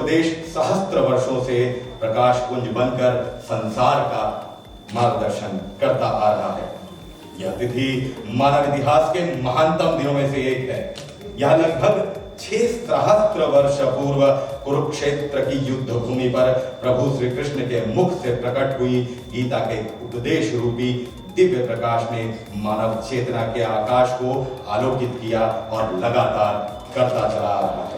उपदेश सहस्त्र वर्षों से प्रकाश पुंज बनकर संसार का मार्गदर्शन करता आ रहा है। यह तिथि मानव इतिहास के महानतम दिनों में से एक है। यह लगभग 6 सहस्त्र वर्ष पूर्व कुरुक्षेत्र की युद्ध भूमि पर प्रभु श्री कृष्ण के मुख से प्रकट हुई गीता के उपदेश रूपी दिव्य प्रकाश ने मानव चेतना के आकाश को आलोकित किया और लगातार करता चला आ रहा है।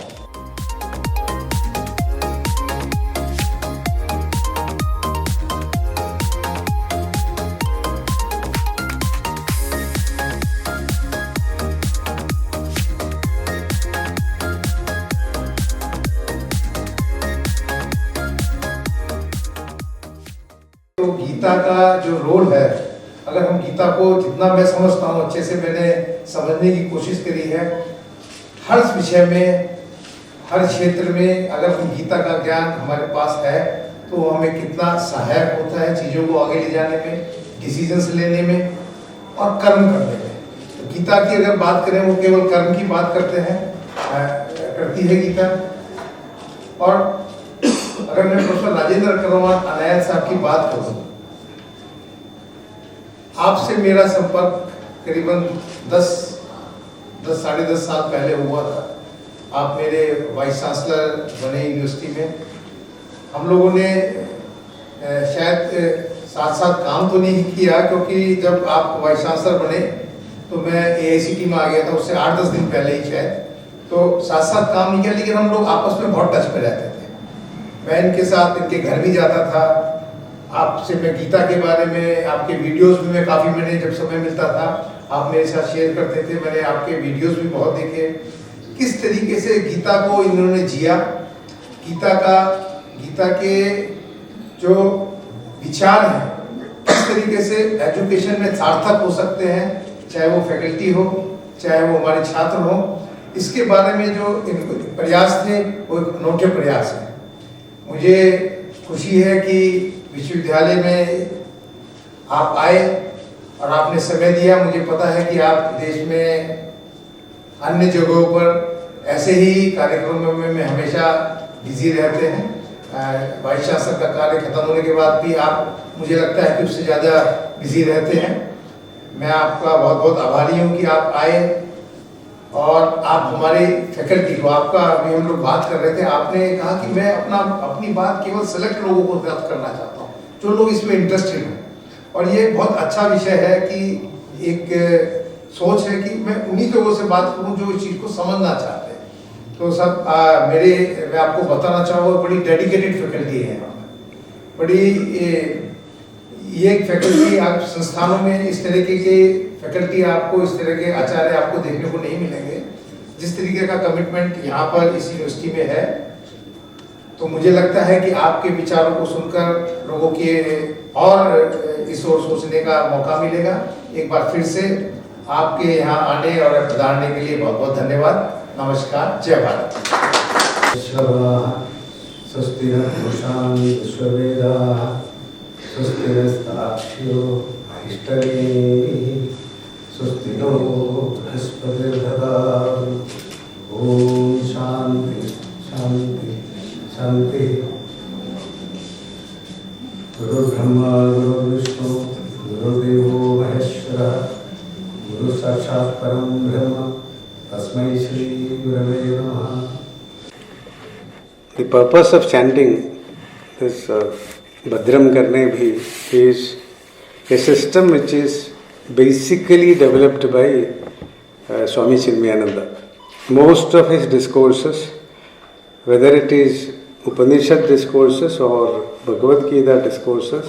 तो गीता का जो रोल है, अगर हम गीता को जितना मैं समझता हूँ अच्छे से मैंने समझने की कोशिश करी है, हर विषय में हर क्षेत्र में अगर हम गीता का ज्ञान हमारे पास है तो हमें कितना सहायक होता है चीज़ों को आगे ले जाने में, डिसीजंस लेने में और कर्म करने में। तो गीता की अगर बात करें वो केवल कर्म की बात करती है गीता। और अगर मैं प्रोफेसर राजेंद्र करवाल अनायत साहब की बात करूं, आपसे मेरा संपर्क करीबन 10 साढ़े 10 साल पहले हुआ था। आप मेरे वाइस चांसलर बने यूनिवर्सिटी में। हम लोगों ने शायद साथ साथ काम तो नहीं किया, क्योंकि जब आप वाइस चांसलर बने तो मैं AICT में आ गया था, उससे 8-10 दिन पहले ही शायद। तो साथ साथ काम नहीं किया, लेकिन हम लोग आपस में बहुत टच में रहते थे। मैं इनके साथ इनके घर भी जाता था। आपसे मैं गीता के बारे में, आपके वीडियोस भी मैं काफ़ी, मैंने जब समय मिलता था आप मेरे साथ शेयर करते थे। मैंने आपके वीडियोस भी बहुत देखे, किस तरीके से गीता को इन्होंने जिया, गीता के जो विचार हैं किस तरीके से एजुकेशन में सार्थक हो सकते हैं, चाहे वो फैकल्टी हो चाहे वो हमारे छात्र हो। इसके बारे में जो प्रयास थे वो एक अनोखे प्रयास हैं। मुझे खुशी है कि विश्वविद्यालय में आप आए और आपने समय दिया। मुझे पता है कि आप देश में अन्य जगहों पर ऐसे ही कार्यक्रमों में हमेशा बिजी रहते हैं। वाइस चांसलर का कार्य खत्म होने के बाद भी आप, मुझे लगता है कि उससे ज़्यादा बिजी रहते हैं। मैं आपका बहुत बहुत आभारी हूँ कि आप आए और आप हमारे फैकल्टी को, आपका अभी हम लोग बात कर रहे थे, आपने कहा कि मैं अपनी बात केवल सेलेक्ट लोगों को व्यक्त करना चाहता हूँ जो लोग इसमें इंटरेस्टेड हैं। और ये बहुत अच्छा विषय है कि एक सोच है कि मैं उन्हीं लोगों से बात करूँ जो इस चीज़ को समझना चाहते हैं। तो सब मैं आपको बताना चाहूँगा, बड़ी डेडिकेटेड फैकल्टी है। बड़ी ये फैकल्टी आप संस्थानों में इस तरीके के फैकल्टी आपको, इस तरह के आचार्य आपको देखने को नहीं मिलेंगे जिस तरीके का कमिटमेंट यहाँ पर इस यूनिवर्सिटी में है। तो मुझे लगता है कि आपके विचारों को सुनकर लोगों के और इस ओर सोचने का मौका मिलेगा। एक बार फिर से आपके यहाँ आने और पधारने के लिए बहुत बहुत धन्यवाद। नमस्कार, जय भारत। स्वस्ति न पुरुषान् विश्ववेदाः स्वस्ति नस्ताक्ष्यो अरिष्टनेमिः स्वस्ति नो बृहस्पतिर्दधातु। ओम शांति शांति शांति। गुरु ब्रह्मा गुरु विष्णु गुरुदेवो महेश्वरः गुरु साक्षात् परम ब्रह्म तस्मै श्री गुरवे नमः। The purpose of chanting this Bhadram Karne Bhi is a system which is basically developed by Swami Chinmayananda. Most of his discourses, whether it is Upanishad discourses or Bhagavad Gita discourses,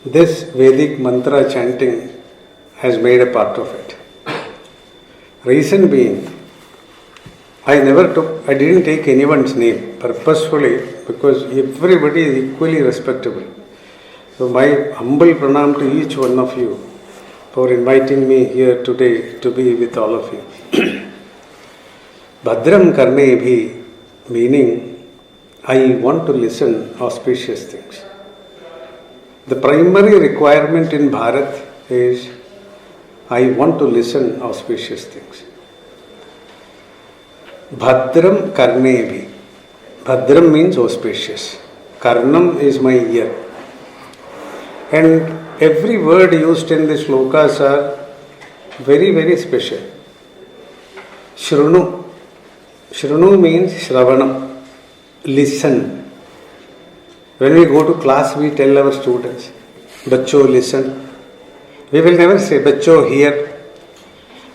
this Vedic mantra chanting has made a part of it. Reason being, I didn't take anyone's name purposefully because everybody is equally respectable. So my humble pranam to each one of you for inviting me here today to be with all of you. Bhadram Karne Bhi, meaning I want to listen auspicious things. The primary requirement in Bharat is I want to listen auspicious things. Bhadram Karne Bhi, Bhadram means auspicious. Karnam is my ear. And every word used in the shlokas are very, very special. Shrunu. Shrunu means Shravanam. Listen. When we go to class, we tell our students, Bachcho, listen. We will never say, Bachcho, hear.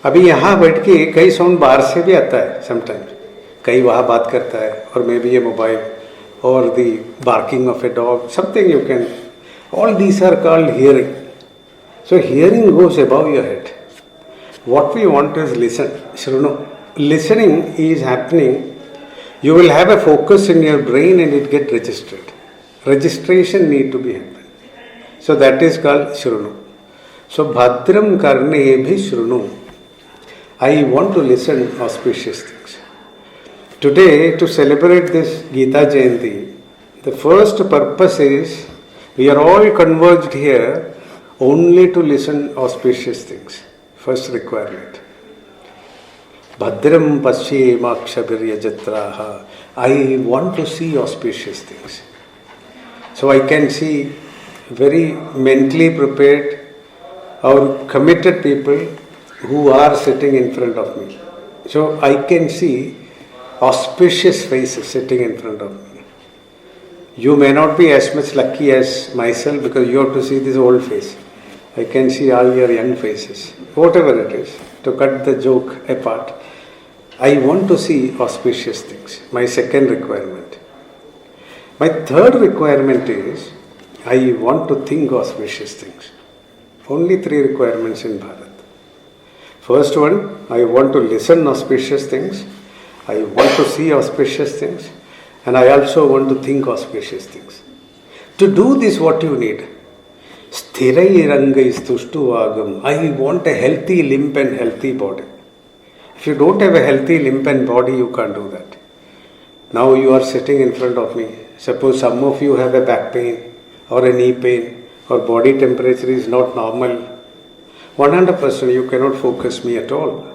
अभी यहाँ बैठ के कई sound बाहर से भी आता है समटाइम्स, कई वहाँ बात करता है, और मे बी ये मोबाइल और the barking of a dog, something you can, all these are called hearing. So hearing goes above your head. What we want is listen. श्रुणु. Listening is happening. You will have a focus in your brain and it get registered. Registration need to be happen. So that is called Shrunu. So Bhadram Karne Bhi Shrunu. I want to listen auspicious things. Today, to celebrate this Gita Jayanti, the first purpose is we are all converged here only to listen auspicious things. First requirement. Bhadram Paschyemakshabiryajatraha. I want to see auspicious things. So I can see very mentally prepared or committed people who are sitting in front of me. So I can see auspicious faces sitting in front of me. You may not be as much lucky as myself because you have to see this old face. I can see all your young faces. Whatever it is, to cut the joke apart, I want to see auspicious things. My second requirement. My third requirement is I want to think auspicious things. Only 3 requirements in Bharat. First one, I want to listen auspicious things. I want to see auspicious things. And I also want to think auspicious things. To do this, what you need? Sthirairangai stuštuvagam. I want a healthy limb and healthy body. If you don't have a healthy limb and body, you can't do that. Now you are sitting in front of me. Suppose some of you have a back pain or a knee pain or body temperature is not normal. 100% you cannot focus me at all.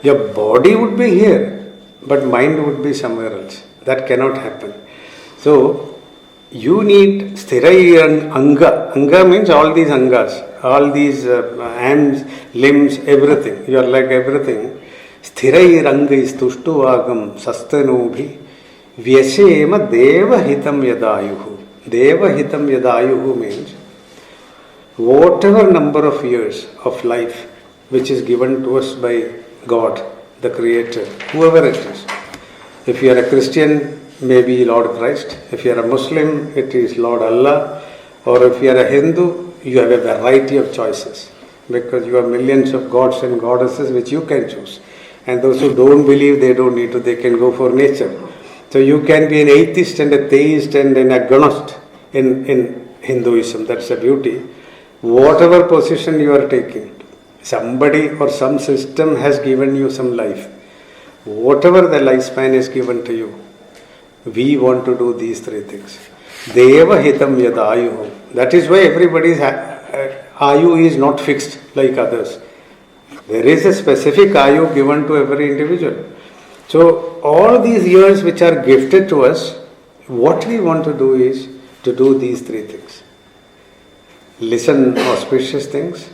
Your body would be here, but mind would be somewhere else. That cannot happen. So you need sthirai anga. Anga means all these angas, all these hands, limbs, everything. You are like everything. Sthirai rangai stuštuvagam sastanubhi vyasema devahitam yadayuhu. Devahitam yadayuhu means whatever number of years of life which is given to us by God, the Creator, whoever it is. If you are a Christian, maybe Lord Christ. If you are a Muslim, it is Lord Allah. Or if you are a Hindu, you have a variety of choices because you have millions of gods and goddesses which you can choose. And those who don't believe, they don't need to, they can go for nature. So you can be an atheist and a theist and an agnostic in Hinduism. That's the beauty. Whatever position you are taking, somebody or some system has given you some life. Whatever the lifespan is given to you, we want to do these 3 things. Deva hitam yadayuhu. That is why everybody's ayu is not fixed like others. There is a specific ayu given to every individual. So all these years which are gifted to us, what we want to do is to do these 3 things. Listen auspicious things,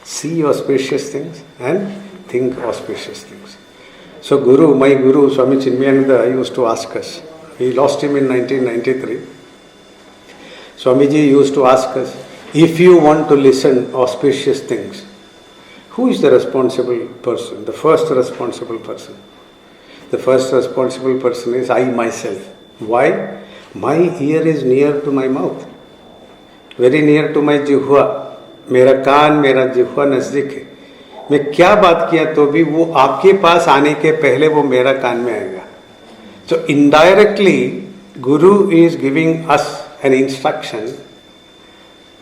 see auspicious things, and think auspicious things. So Guru, my Guru, Swami Chinmayananda used to ask us. We lost him in 1993. Swamiji used to ask us, if you want to listen auspicious things, who is the responsible person, the first responsible person? The first responsible person is I myself. Why? My ear is near to my mouth. Very near to my जिह्वा. मेरा कान मेरा जिह्वा नजदीक है. मैं क्या बात किया तो भी वो आपके पास आने के पहले वो मेरा कान में आएगा. So indirectly, Guru is giving us an instruction.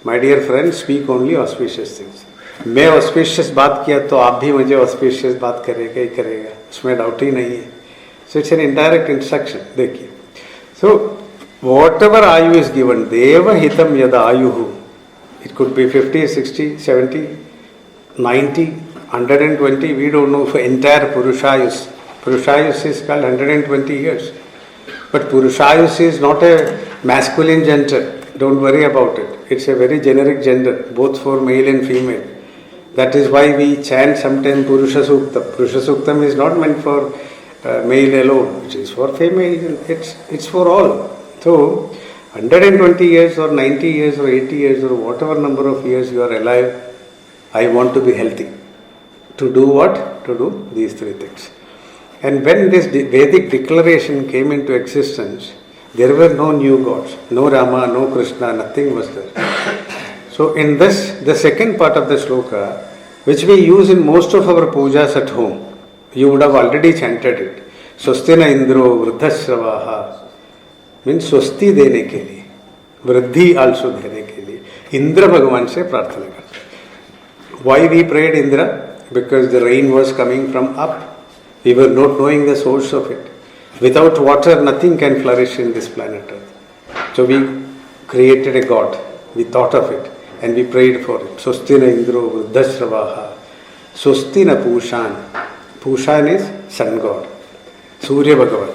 My dear friends, speak only auspicious things. मैं auspicious बात किया तो आप भी मुझे auspicious बात करेगा ही करेगा. उसमें डाउट ही नहीं है. So it's an indirect instruction. देखिए. So whatever ayu is given, deva hitam yada ayuhu. It could be 50, 60, 70, 90, 120. We don't know for entire Purushayus. Purushayus is called 120 years. But Purushayus is not a masculine gender. Don't worry about it. It's a very generic gender, both for male and female. That is why we chant sometimes Purusha Suktam. Purusha Suktam is not meant for male alone. It is for female. It's for all. So, 120 years or 90 years or 80 years or whatever number of years you are alive, I want to be healthy. To do what? To do these three things. And when this Vedic declaration came into existence, there were no new gods, no Rama, no Krishna, nothing was there. So in this, the second part of the sloka, which we use in most of our pujas at home, you would have already chanted it. Swastina Indro Vruddhasravaha means swasti dene ke liye, vruddhi also dene ke liye. Indra Bhagavan se prarthana karte. Why we prayed Indra? Because the rain was coming from up. We were not knowing the source of it. Without water, nothing can flourish in this planet Earth. So we created a god. We thought of it and we prayed for it. Swastina Indro Vruddhasravaha. Swastina Pushan. Pushan is sun god. Surya Bhagavan.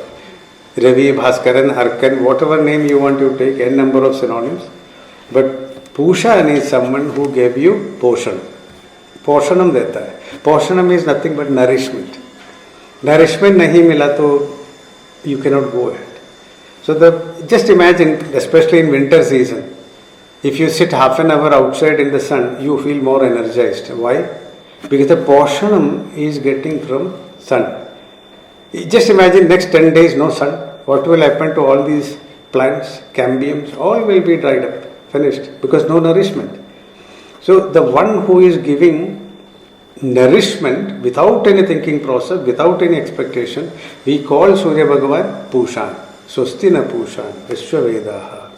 Ravi, Bhaskaran, Arkan, whatever name you want to take, n number of synonyms. But Pushan is someone who gave you poshan. Poshanam deta hai. Poshanam is nothing but nourishment. Nourishment nahi mila to you cannot go ahead. So just imagine, especially in winter season, if you sit half an hour outside in the sun, you feel more energized. Why? Because the poshanam is getting from sun. Just imagine next 10 days no sun. What will happen to all these plants, cambiums? All will be dried up, finished, because no nourishment. So the one who is giving nourishment without any thinking process, without any expectation, we call Surya Bhagavan Pushan. Swastina Pushan, Vishwavedaha.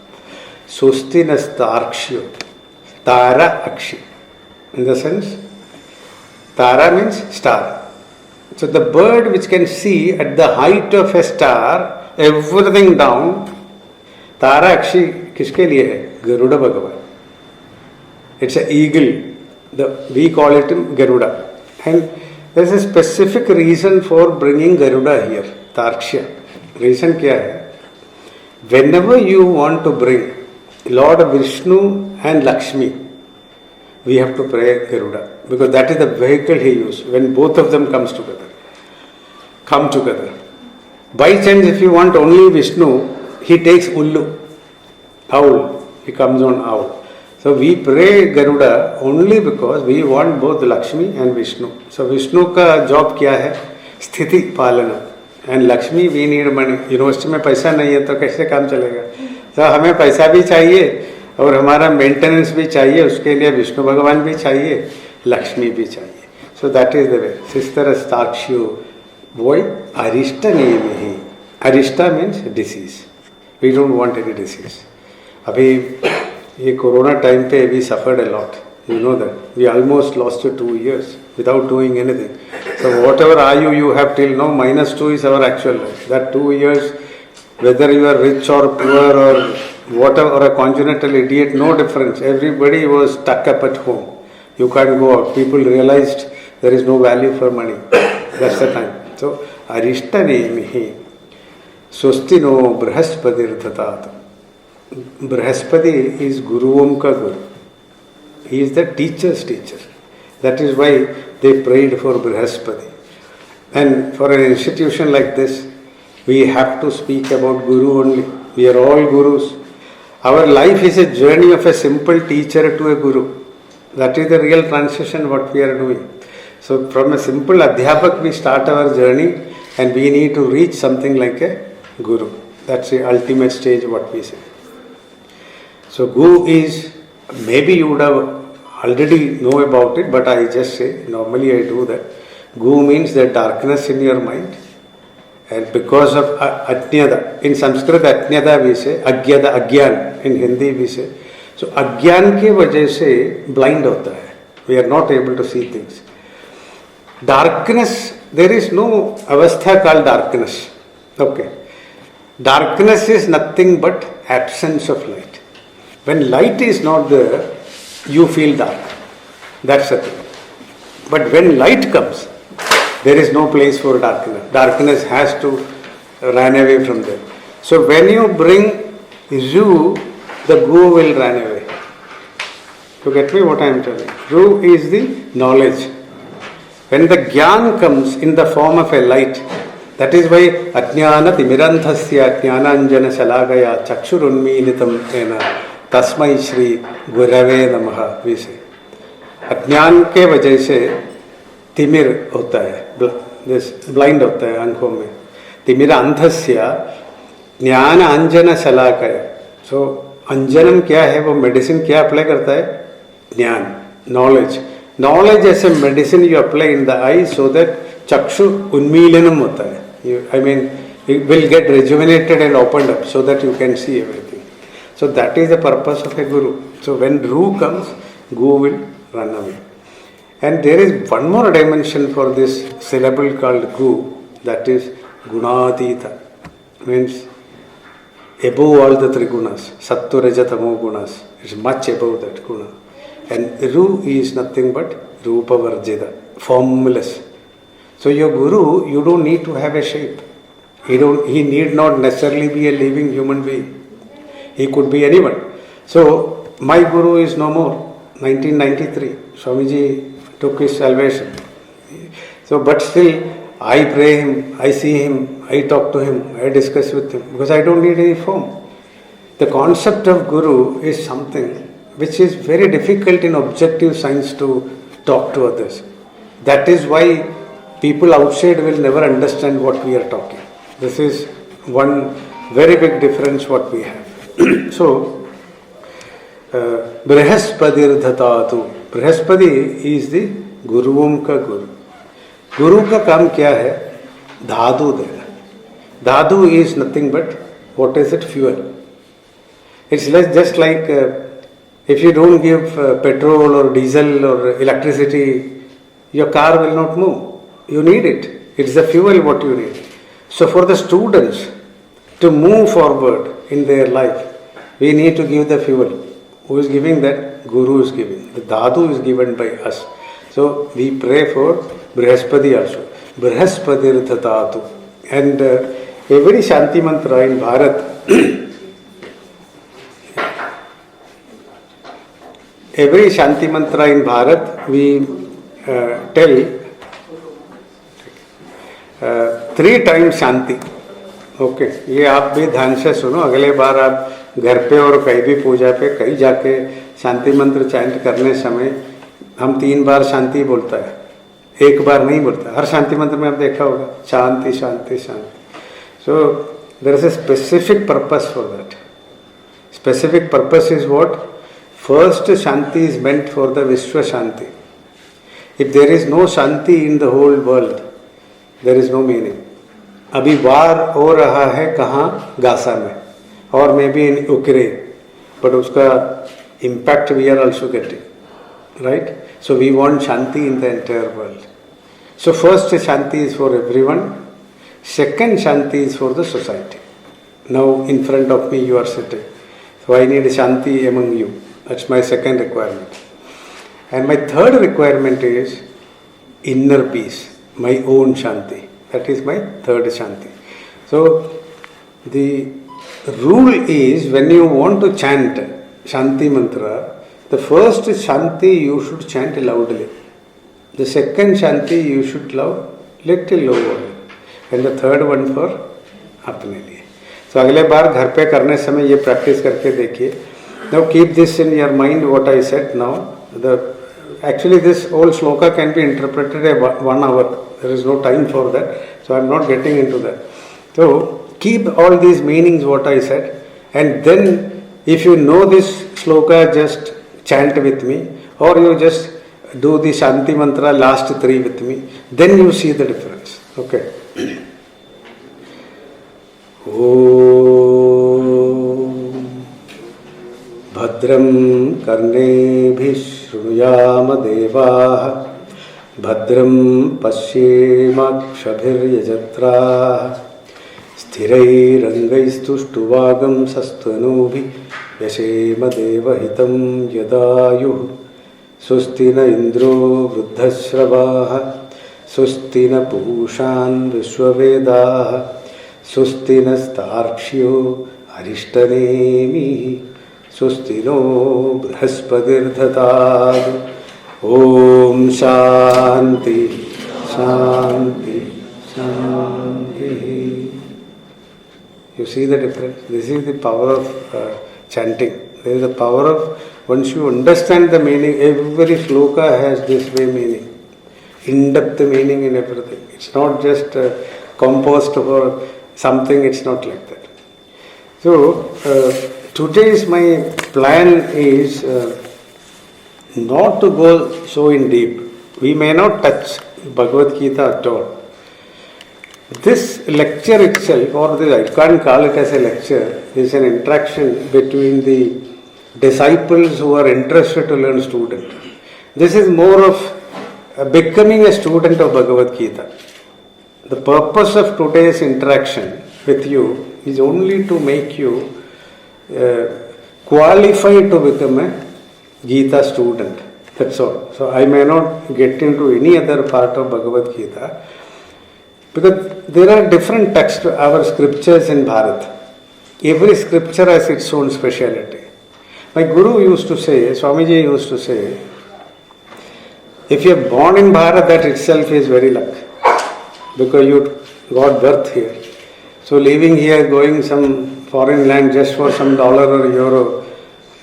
Swastina Starkshyo. Tara Akshi. In the sense, Tara means star. So the bird which can see at the height of a star, everything down, Tara Akshi kiske liye hai? Garuda Bhagavan. It's an eagle. We call it Garuda. And there is a specific reason for bringing Garuda here, Tarkshya. Reason kya hai? Whenever you want to bring Lord Vishnu and Lakshmi, we have to pray Garuda. Because that is the vehicle he used when both of them come together. By chance, if you want only Vishnu, he takes Ullu, owl. He comes on owl. So we pray Garuda only because we want both Lakshmi and Vishnu. So Vishnu ka job kya hai? Sthiti palana. And Lakshmi, we need money. University में पैसा नहीं है तो कैसे काम चलेगा? तो हमें पैसा भी चाहिए और हमारा मेंटेनेंस भी चाहिए. उसके लिए विष्णु भगवान भी चाहिए, लक्ष्मी भी चाहिए. So that is the way. Sister Starkshyo. Why? Arishta name. Arishta means disease. We don't want any disease. अभी ये कोरोना टाइम पे we suffered a lot. You know that. We almost lost 2 years without doing anything. So whatever ayu you have till now, -2 is our actual life. That 2 years, whether you are rich or poor or whatever, or a congenital idiot, no difference. Everybody was stuck up at home. You can't go out. People realized there is no value for money. That's the time. So, Arishta Nemihi Swastino Brihaspati Rthatat. Brihaspati is Guruvam ka Guru. He is the teacher's teacher. That is why they prayed for Brihaspati. And for an institution like this, we have to speak about Guru only. We are all Gurus. Our life is a journey of a simple teacher to a Guru. That is the real transition what we are doing. So from a simple Adhyapak we start our journey and we need to reach something like a Guru. That's the ultimate stage what we say. So Gu is, maybe you would have already know about it, but I just say, normally I do that. Gu means the darkness in your mind. And because of Ajnada, in Sanskrit Ajnada we say, Agyada, Agyan, in Hindi we say. So Agyan ke wajah se blind hota hai. We are not able to see things. Darkness, there is no avastha called darkness. Okay. Darkness is nothing but absence of light. When light is not there, you feel dark. That's the thing. But when light comes, there is no place for darkness. Darkness has to run away from there. So when you bring Ru, the Gu will run away. You get me what I am telling? Ru is the knowledge. When the Gyan comes in the form of a light, that is why Ajnana Timiranthasya Jnananjana Shalagaya Chakshurunmilitam Ena Tasmai Shri Gurave Namaha, we say. अज्ञान के वजह से तिमिर होता है, blind होता है आंखों में. तिमिर अंधस्य ज्ञान अंजन शलाकय. सो अंजनम क्या है, वो मेडिसिन क्या अप्लाई करता है? Gyan, knowledge. Knowledge as a medicine you apply in the eye so that चक्षु उन्मीलनम होता है. I mean, it will get rejuvenated and opened up so that you can see everything. So that is the purpose of a guru. So when Ru comes, Gu will run away. And there is one more dimension for this syllable called Gu, that is Gunadita. Means above all the three gunas, Sattva, Raja, Tamo gunas. It's much above that guna. And Ru is nothing but Rupa Varjita, formless. So your guru, you don't need to have a shape. He need not necessarily be a living human being. He could be anyone. So my guru is no more. 1993, Swamiji took his salvation. So, but still, I pray him, I see him, I talk to him, I discuss with him, because I don't need any form. The concept of guru is something which is very difficult in objective science to talk to others. That is why people outside will never understand what we are talking. This is one very big difference what we have. So, बृहस्पतिर धतातु. Brihaspati is the गुरुओं का गुरु. गुरु का काम क्या है? धातु देना. धातु is nothing but what is it? Fuel. It's just like if you don't give petrol और डीजल और electricity, your car will not move. You need it. It's the fuel what you need. So for the students to move forward in their life, we need to give the fuel. Who is giving that? Guru is giving. The dhatu is given by us. So we pray for Brihaspati also. Brihaspati dhatu. And every Shanti mantra in Bharat, every Shanti mantra in Bharat, we tell 3 times Shanti. Okay, ये आप भी ध्यान से सुनो. अगले बार आप घर पे और कहीं भी पूजा पे कहीं जाके शांति मंत्र चैंट करने समय हम 3 बार शांति बोलता है, 1 बार नहीं बोलता. हर शांति मंत्र में आप देखा होगा शांति शांति शांति. So there is a specific purpose for that. Specific purpose is what? First Shanti is meant for the विश्व शांति. इफ देयर इज नो शांति in the whole world, there is no meaning. अभी वार हो रहा है कहाँ? Gaza में, और maybe in Ukraine, but उसका impact we are also getting, right? So we want शांति in the entire world. So first Shanti is for everyone. Second shanti is for the society. Now in front of me you are sitting, so I need shanti among you. That's my second requirement. And my third requirement is inner peace, my own Shanti. That is my third Shanti. So, the rule is when you want to chant Shanti mantra, the first Shanti you should chant loudly. The second Shanti you should little lower. And the third one for अपने लिए. So, अगले बार घर पे करने समय ये practice करके देखिए. Now keep this in your mind what I said now. Actually, this whole shloka can be interpreted in 1 hour. There is no time for that, so I am not getting into that. So, keep all these meanings what I said, and then if you know this shloka, just chant with me, or you just do the Shanti mantra last 3 with me, then you see the difference. Okay. भद्रं कर्णेभिः शृणुयाम देवाः, भद्रं पश्येमाक्षभिर्यजत्राः, स्थिरैरङ्गैस्तुष्टुवागंसस्तनूभिः व्यशेम देवहितं यदायुः. स्वस्ति न इन्द्रो वृद्धश्रवाः, स्वस्ति न पूषान् विश्ववेदाः, सुस्तिनस्तार्क्ष्यो अरिष्टनेमिः स्वस्तिनो बृहस्पतिर्दधातु ओम शांति शांति शांति. You see the difference? This is the power of chanting. There is the power of, once you understand the meaning, every shloka has this way meaning, in-depth meaning in everything. It's not just composed for something, it's not like that. So, today's my plan is not to go so in deep. We may not touch Bhagavad Gita at all. This lecture itself, or this, I can't call it as a lecture, is an interaction between the disciples who are interested to learn student. This is more of becoming a student of Bhagavad Gita. The purpose of today's interaction with you is only to make you qualified to become a Gita student. That's all. So I may not get into any other part of Bhagavad Gita because there are different texts, our scriptures in Bharat. Every scripture has its own speciality. My Guru used to say, Swamiji used to say, if you are born in Bharat, that itself is very luck because you got birth here. So leaving here, going some foreign land just for some dollar or euro,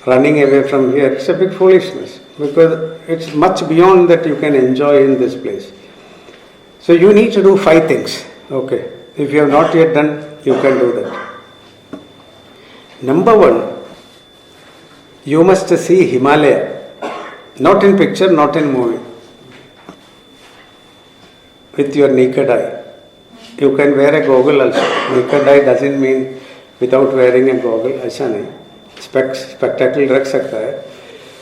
running away from here, it's a big foolishness because it's much beyond that you can enjoy in this place. So you need to do 5 things. Okay. If you have not yet done, you can do that. Number 1, you must see Himalaya. Not in picture, not in movie. With your naked eye. You can wear a goggle also. Naked eye doesn't mean without wearing a goggle. ऐसा नहीं. Spectacle रख सकता है.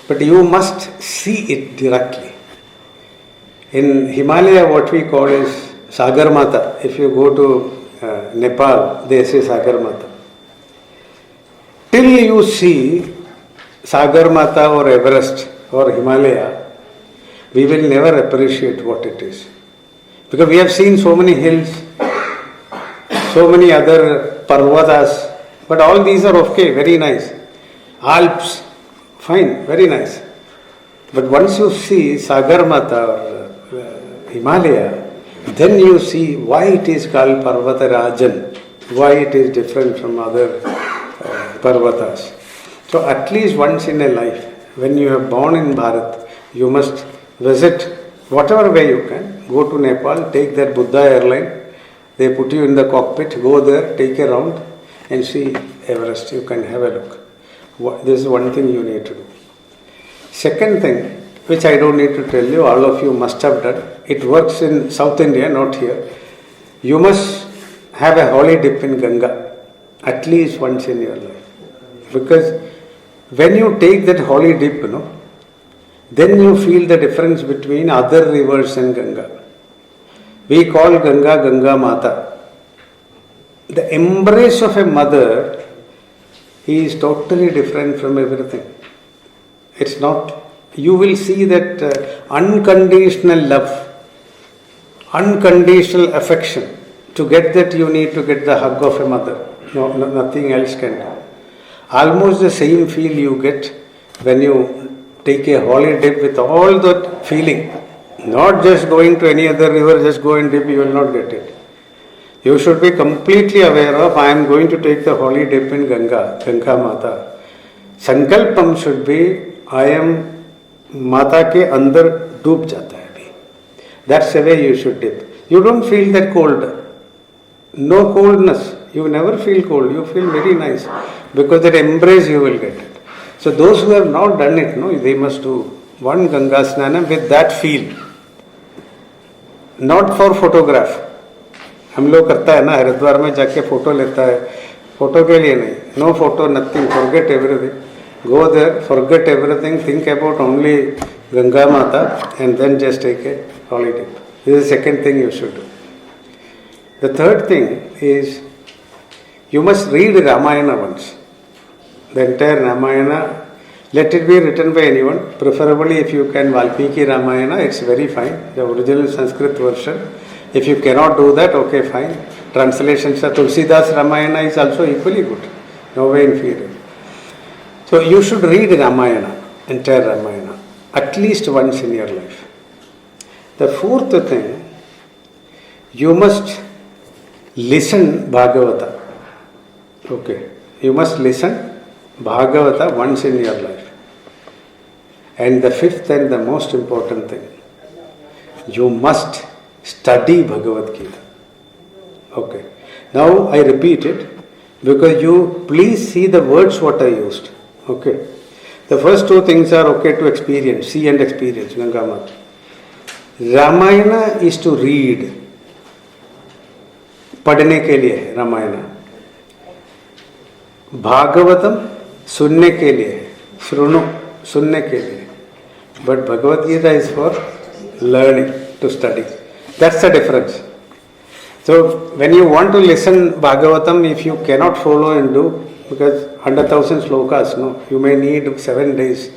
But you must see it directly. In Himalaya, what we call is Sagar Mata. If you go to Nepal, they say Sagar Mata. Till you see Sagar Mata or Everest or Himalaya, we will never appreciate what it is. Because we have seen so many hills, so many other parvatas, but all these are okay, very nice. Alps, fine, very nice. But once you see Sagar Mata or Himalaya, then you see why it is called Parvata Rajan, why it is different from other parvatas. So at least once in a life, when you are born in Bharat, you must visit whatever way you can. Go to Nepal, take that Buddha airline, they put you in the cockpit, go there, take a round and see Everest. You can have a look. This is one thing you need to do. Second thing, which I don't need to tell you, all of you must have done. It works in South India, not here. You must have a holy dip in Ganga, at least once in your life. Because when you take that holy dip, then you feel the difference between other rivers and Ganga. We call Ganga, Ganga Mata. The embrace of a mother is totally different from everything. It's not. You will see that unconditional love, unconditional affection. To get that, you need to get the hug of a mother. No, nothing else can do. Almost the same feel you get when you take a holy dip with all that feeling. Not just going to any other river, just go and dip, you will not get it. You should be completely aware of, I am going to take the holy dip in Ganga, Ganga Mata. Sankalpam should be, I am Mata ke andar डूब जाता है अभी. That's the way you should dip. You don't feel that cold. No coldness. You never feel cold. You feel very nice. Because that embrace you will get it. So those who have not done it, they must do one Ganga Snana with that feel. Not for photograph. हम लोग करता है ना, हरिद्वार में जाके photo लेता है. Photo के लिए नहीं. No photo, nothing. Forget everything. Go there, forget everything, think about only Ganga Mata and then just take a holiday. This is the second thing you should do. The third thing is you must read Ramayana once. The entire Ramayana, let it be written by anyone. Preferably if you can Valmiki Ramayana, it's very fine. The original Sanskrit version. If you cannot do that, okay, fine. Translations of Tulsidas Ramayana is also equally good, no way inferior. So you should read Ramayana, entire Ramayana, at least once in your life. The fourth thing, you must listen Bhagavata. Okay, you must listen Bhagavata once in your life. And the fifth and the most important thing, you must study Bhagavad Gita. Okay. Now I repeat it because you please see the words what I used. Okay. The first two things are okay to experience, see and experience. Gangamata. Ramayana is to read. पढ़ने के लिए है रामायण. भागवतम सुनने के लिए है, श्रुणु सुनने के लिए. But Bhagavad Gita is for learning, to study. That's the difference. So when you want to listen Bhagavatam, if you cannot follow and do, because 100,000 slokas, no, you may need 7 days.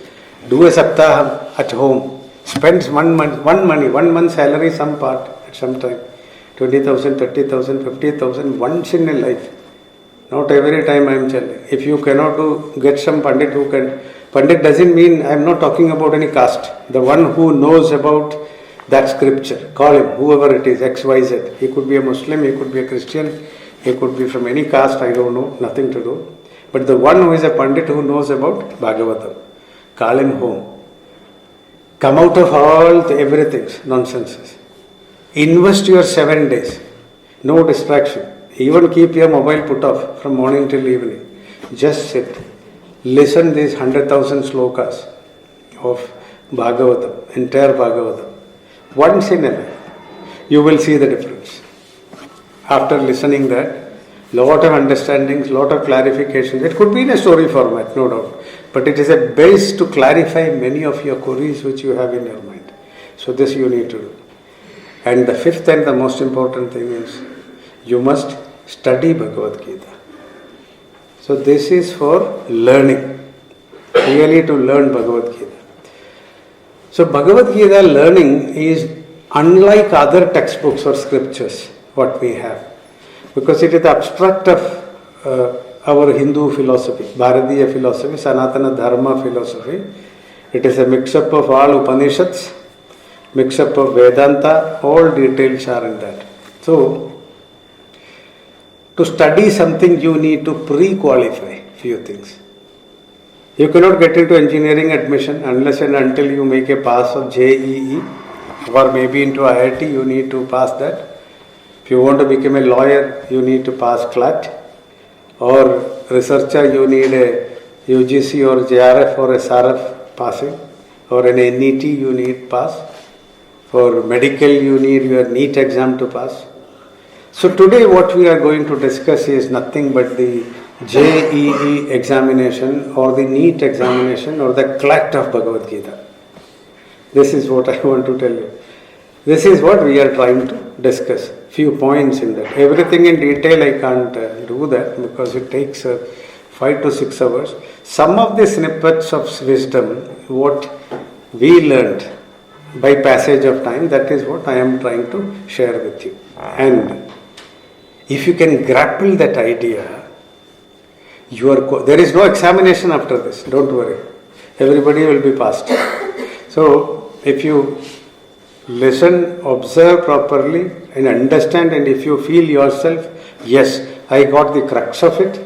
Do a saptaham at home. Spend 1 month salary, some part at some time. 20,000, 30,000, 50,000 once in a life. Not every time I am telling. If you cannot do, get some Pandit who can. Pandit doesn't mean, I am not talking about any caste. The one who knows about that scripture, call him, whoever it is, X, Y, Z. He could be a Muslim, he could be a Christian, he could be from any caste, I don't know, nothing to do. But the one who is a Pandit who knows about Bhagavatam, call him home. Come out of all the everything, nonsenses. Invest your 7 days, no distraction. Even keep your mobile put off from morning till evening. Just sit. Listen these 100,000 slokas of Bhagavatam, entire Bhagavatam. Once in a life, you will see the difference. After listening that, lot of understandings, lot of clarifications. It could be in a story format, no doubt. But it is a base to clarify many of your queries which you have in your mind. So this you need to do. And the fifth and the most important thing is, you must study Bhagavad Gita. So this is for learning, really to learn Bhagavad Gita. So Bhagavad Gita learning is unlike other textbooks or scriptures what we have, because it is the abstract of our Hindu philosophy, Bharatiya philosophy, Sanatana Dharma philosophy. It is a mix-up of all Upanishads, mix-up of Vedanta, all details are in that. So to study something, you need to pre-qualify few things. You cannot get into engineering admission unless and until you make a pass of JEE, or maybe into IIT, you need to pass that. If you want to become a lawyer, you need to pass CLAT, or researcher, you need a UGC or JRF or SRF passing, or an NET you need pass. For medical, you need your NEET exam to pass. So today what we are going to discuss is nothing but the JEE examination or the NEET examination or the CLAT of Bhagavad Gita. This is what I want to tell you. This is what we are trying to discuss. Few points in that. Everything in detail I can't do that because it takes 5 to 6 hours. Some of the snippets of wisdom, what we learned by passage of time, that is what I am trying to share with you. And if you can grapple that idea, there is no examination after this, don't worry. Everybody will be passed. So if you listen, observe properly and understand, and if you feel yourself, yes, I got the crux of it,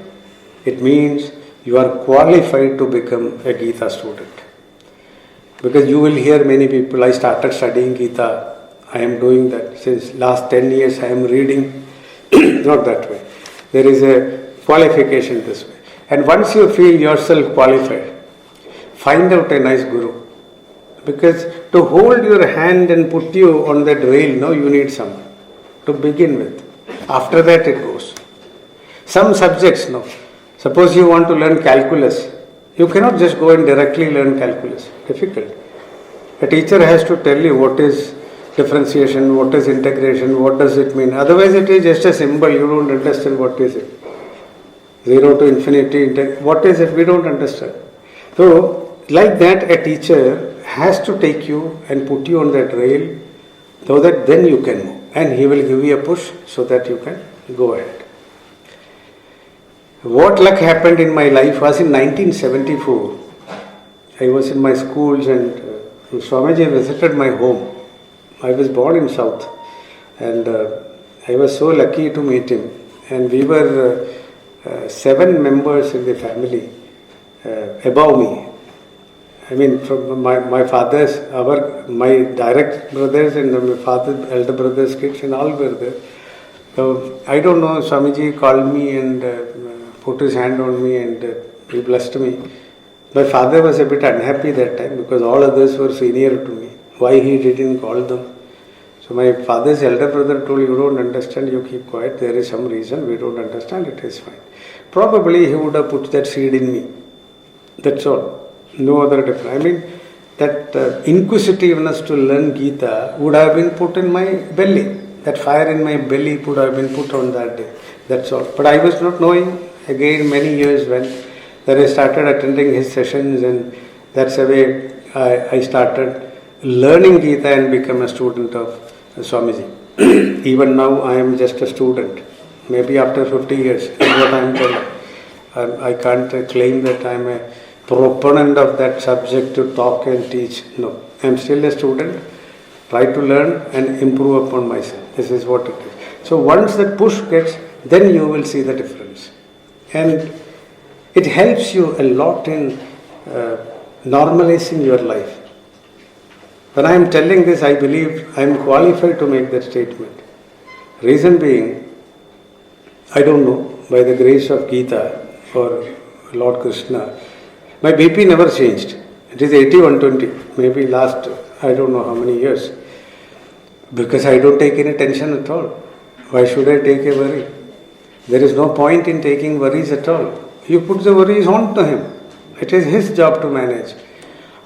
it means you are qualified to become a Gita student. Because you will hear many people, I started studying Gita, I am doing that since last 10 years, I am reading. Not that way. There is a qualification this way. And once you feel yourself qualified, find out a nice guru. Because to hold your hand and put you on that rail, no, you need someone to begin with. After that it goes. Some subjects, no. Suppose you want to learn calculus, you cannot just go and directly learn calculus. Difficult. A teacher has to tell you what is differentiation, what is integration, what does it mean. Otherwise it is just a symbol, you don't understand what is it. 0 to infinity, what is it, we don't understand. So, like that a teacher has to take you and put you on that rail so that then you can move. And he will give you a push so that you can go ahead. What luck happened in my life was in 1974. I was in my schools and Swamiji visited my home. I was born in South and I was so lucky to meet him. And we were 7 members in the family above me. I mean, from my father's, my direct brothers and my father's elder brothers' kids and all were there. So I don't know, Swamiji called me and put his hand on me and he blessed me. My father was a bit unhappy that time because all others were senior to me. Why he didn't call them? So my father's elder brother told, you don't understand, you keep quiet, there is some reason, we don't understand, it is fine. Probably he would have put that seed in me. That's all. No other difference. I mean, that inquisitiveness to learn Gita would have been put in my belly. That fire in my belly would have been put on that day. That's all. But I was not knowing, again, many years when then I started attending his sessions and that's the way I started learning Gita and become a student of Swamiji. Even now I am just a student. Maybe after 50 years is what I am telling. I can't claim that I am a proponent of that subject to talk and teach. No, I am still a student. Try to learn and improve upon myself. This is what it is. So once that push gets, then you will see the difference. And it helps you a lot in normalizing your life. When I am telling this, I believe I am qualified to make that statement. Reason being, I don't know, by the grace of Gita or Lord Krishna, my BP never changed. It is 80-120, maybe last, I don't know how many years. Because I don't take any tension at all. Why should I take a worry? There is no point in taking worries at all. You put the worries on to him. It is his job to manage.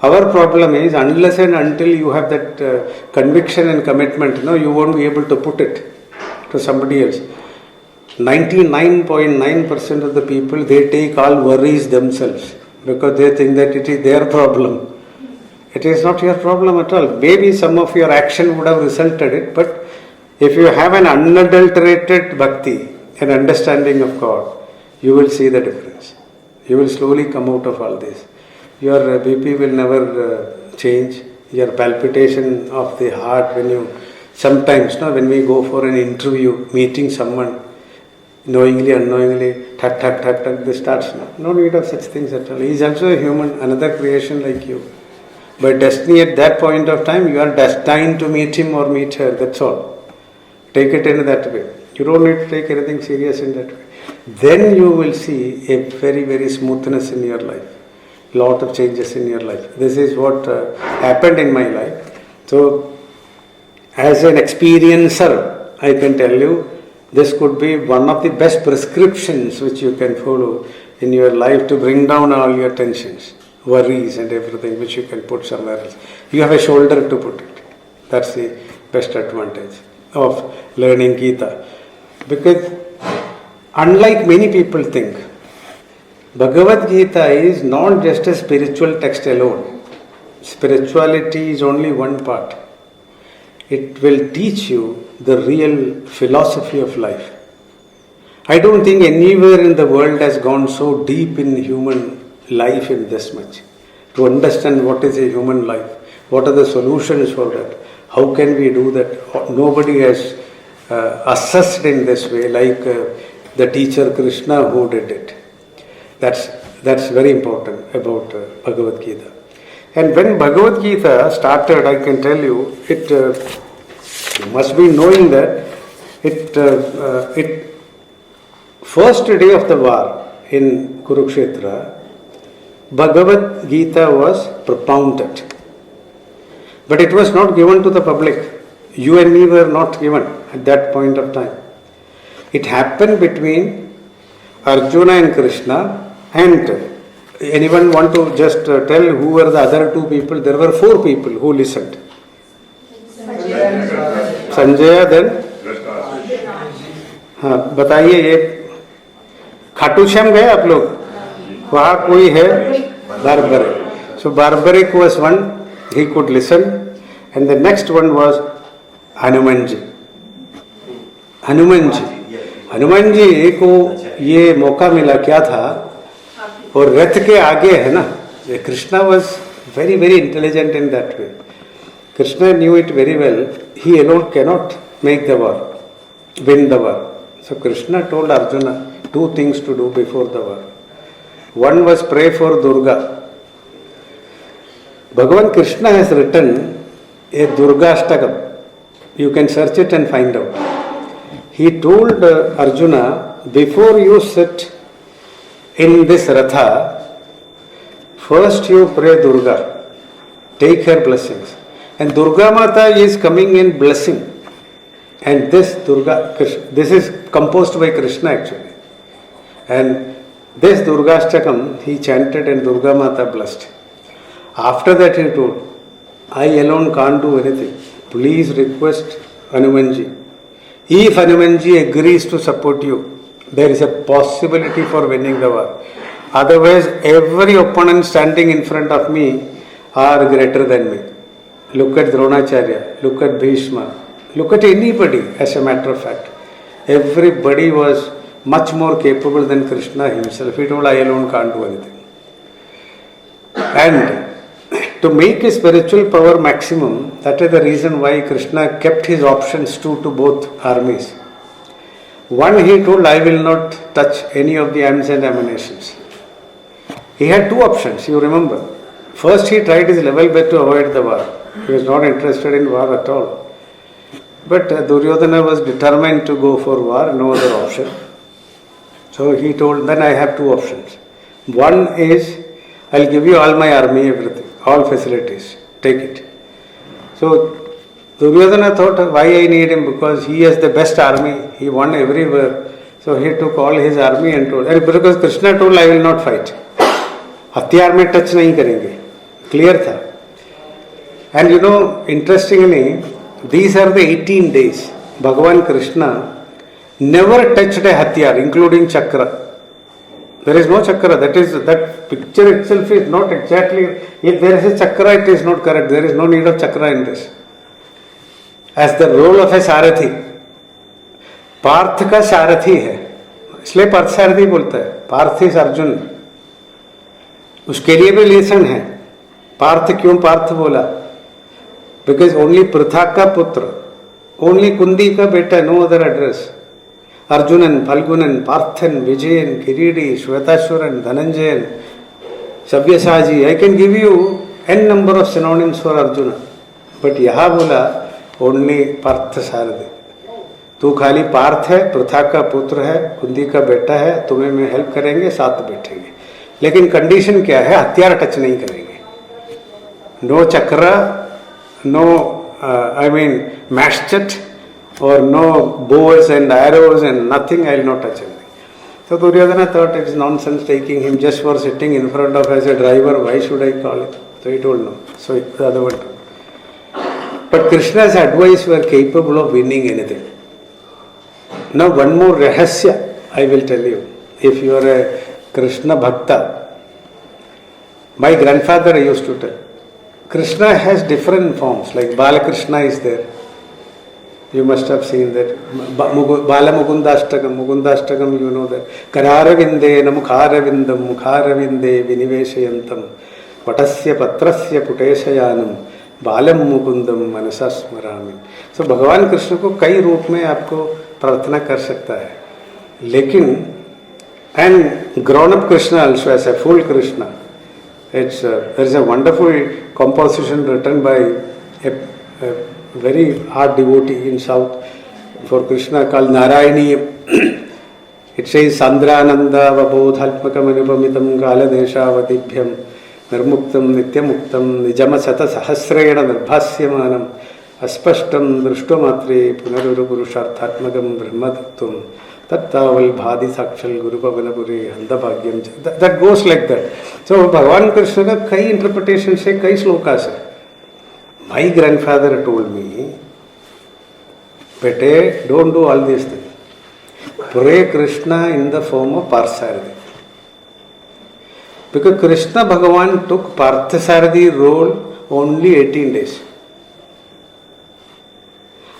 Our problem is, unless and until you have that conviction and commitment, you won't be able to put it to somebody else. 99.9% of the people, they take all worries themselves because they think that it is their problem. It is not your problem at all. Maybe some of your action would have resulted it, but if you have an unadulterated bhakti, an understanding of God, you will see the difference. You will slowly come out of all this. Your BP will never change. Your palpitation of the heart when you, sometimes when we go for an interview, meeting someone, knowingly, unknowingly, thak, this starts. No need of such things at all. He is also a human, another creation like you. By destiny at that point of time, you are destined to meet him or meet her, that's all. Take it in that way. You don't need to take anything serious in that way. Then you will see a very, very smoothness in your life. Lot of changes in your life. This is what happened in my life. So, as an experiencer, I can tell you, this could be one of the best prescriptions which you can follow in your life to bring down all your tensions, worries and everything which you can put somewhere else. You have a shoulder to put it. That's the best advantage of learning Gita. Because unlike many people think, Bhagavad Gita is not just a spiritual text alone. Spirituality is only one part. It will teach you the real philosophy of life. I don't think anywhere in the world has gone so deep in human life in this much. To understand what is a human life, what are the solutions for that, how can we do that? Nobody has assessed in this way like the teacher Krishna who did it. That's very important about Bhagavad Gita. And when Bhagavad Gita started, I can tell you, you must be knowing that first day of the war in Kurukshetra, Bhagavad Gita was propounded. But it was not given to the public. You and me were not given at that point of time. It happened between Arjuna and Krishna. And anyone want to just tell who were the other two people? There were 4 people who listened. Sanjaya, then? हाँ बताइए ये खाटू श्याम गए आप लोग? वहाँ कोई है? Barbaric. So Barbaric was one, he could listen. And the next one was Hanumanji. Hanuman ji को ये मौका मिला क्या था, और रथ के आगे है ना, Krishna was very very intelligent in that way. Krishna knew it very well. He alone cannot make the war, win the war. So Krishna told Arjuna two things to do before the war. One was pray for Durga. Bhagavan Krishna has written a Durga Ashtakam. You can search it and find out. He told Arjuna, before you sit in this Ratha, first you pray Durga. Take her blessings. And Durga Mata is coming in blessing. And this Durga, this is composed by Krishna actually. And this Durga Ashtakam he chanted and Durga Mata blessed. After that he told, I alone can't do anything. Please request Hanumanji. If Hanumanji agrees to support you, there is a possibility for winning the war. Otherwise, every opponent standing in front of me are greater than me. Look at Dronacharya, look at Bhishma, look at anybody as a matter of fact. Everybody was much more capable than Krishna himself. He told, I alone can't do anything. And to make his spiritual power maximum, that is the reason why Krishna kept his options to both armies. One, he told, I will not touch any of the arms and ammunitions. He had two options, you remember. First, he tried his level best to avoid the war. He was not interested in war at all. But Duryodhana was determined to go for war, no other option. So he told, then I have two options. One is, I'll give you all my army, everything, all facilities, take it. So Duryodhana thought, why I need him? Because he has the best army, he won everywhere. So he took all his army and told, because Krishna told, I will not fight. हथियार में touch नहीं करेंगे, clear था. And you know, interestingly, these are the 18 days. Bhagavan Krishna never touched a hatyar, including chakra. There is no chakra. That picture itself is not exactly. If there is a chakra, it is not correct. There is no need of chakra in this. As the role of a सारथी, पार्थ का सारथी है, इसलिए पार्थ सारथी बोलता है. Partha is Arjun. उसके लिए भी lesson है. पार्थ क्यों पार्थ बोला? Because only Pritha का पुत्र, only कुंदी का बेटा, no other address. Arjunan, Phalgunan, Parthan, Vijayan, Kiridi, Shvetashwaran, Dhananjayan, Sabyasaji. I can give you n number of synonyms for Arjuna. But यहाँ बोला only Partha Sarthi. तू खाली पार्थ है, पृथा का पुत्र है, कुंदी का बेटा है, तुम्हें मैं हेल्प करेंगे, साथ बैठेंगे. लेकिन कंडीशन क्या है? हथियार टच नहीं करेंगे. No chakra, no, matchet or no bows and arrows and nothing, I will not touch anything. So Duryodhana thought it is nonsense taking him just for sitting in front of as a driver, why should I call it? So he told no. So the other one told. But Krishna's advice were capable of winning anything. Now one more rahasya I will tell you. If you are a Krishna Bhakta, my grandfather used to tell, Krishna has different forms, like Balakrishna is there. You must have seen that. Bala Mukundashtakam, you know that. Kararavinde Namukharavindam Mukharavinde Viniveshayantam Patasya Patrasya Puteshayanam Balam Mukundam Manasasmarami. So Bhagavan Krishna को कई रूप में आपको प्रार्थना कर सकता है. लेकिन and grown up Krishna also as a full Krishna. There is a wonderful composition written by a very hard devotee in South for Krishna called Narayani. It says Sandrananda Vabodhalpakam Anupamitam Kaladeshavadibhyam Nirmuktam Nityamuktam Nijamasata Sahasrena Nirbhasyamanam Aspashtam Drishtomatre Punarurupurusharthatmakam Brahmadhattum Tattaval Bhadi Sakshal Guru Pavanapuri Handabhagyam. That goes like that. So Bhagavan Krishna ka kai interpretations hai, kai slokas hai. My grandfather told me, Bete, don't do all these things. Pray Krishna in the form of Parsarthi. Because Krishna Bhagavan took Parthasarthi role only 18 days.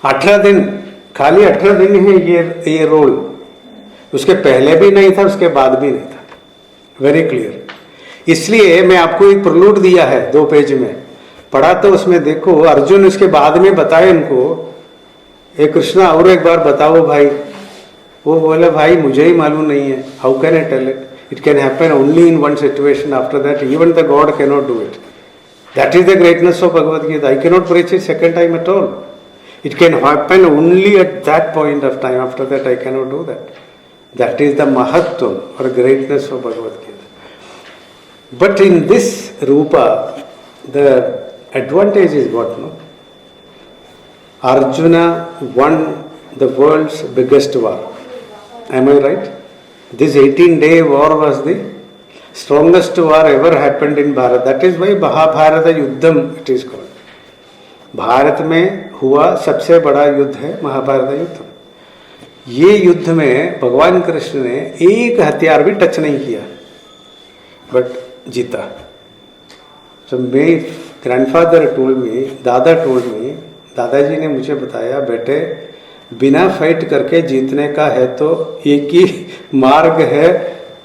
18 दिन, खाली 18 दिन है ये role. उसके पहले भी नहीं था, उसके बाद भी नहीं था, वेरी क्लियर। इसलिए मैं आपको एक प्रलूड दिया है 2 पेज में, पढ़ा तो उसमें देखो अर्जुन उसके बाद में बताए इनको, ए कृष्णा और एक बार बताओ भाई। वो बोले भाई मुझे ही मालूम नहीं है, how can I tell it, it can happen only in one situation, after that even the god can not do it. That is the greatness of Bhagavad Gita, I can not preach it second time at all, it can happen only at that point of time, after that I can not do that. That is the महत्व और greatness of Bhagavad Gita. But in this Rupa the advantage is what, no? Arjuna won the world's biggest war. Am I right? This 18-day war was the strongest war ever happened in Bharat. That is why Mahabharata Yuddham it is called. Bharat में हुआ सबसे बड़ा युद्ध है महाभारत युद्ध। ये युद्ध में भगवान कृष्ण ने एक हथियार भी टच नहीं किया, बट जीता। So my grandfather told me, दादाजी ने मुझे बताया, बेटे बिना फाइट करके जीतने का है तो एक ही मार्ग है,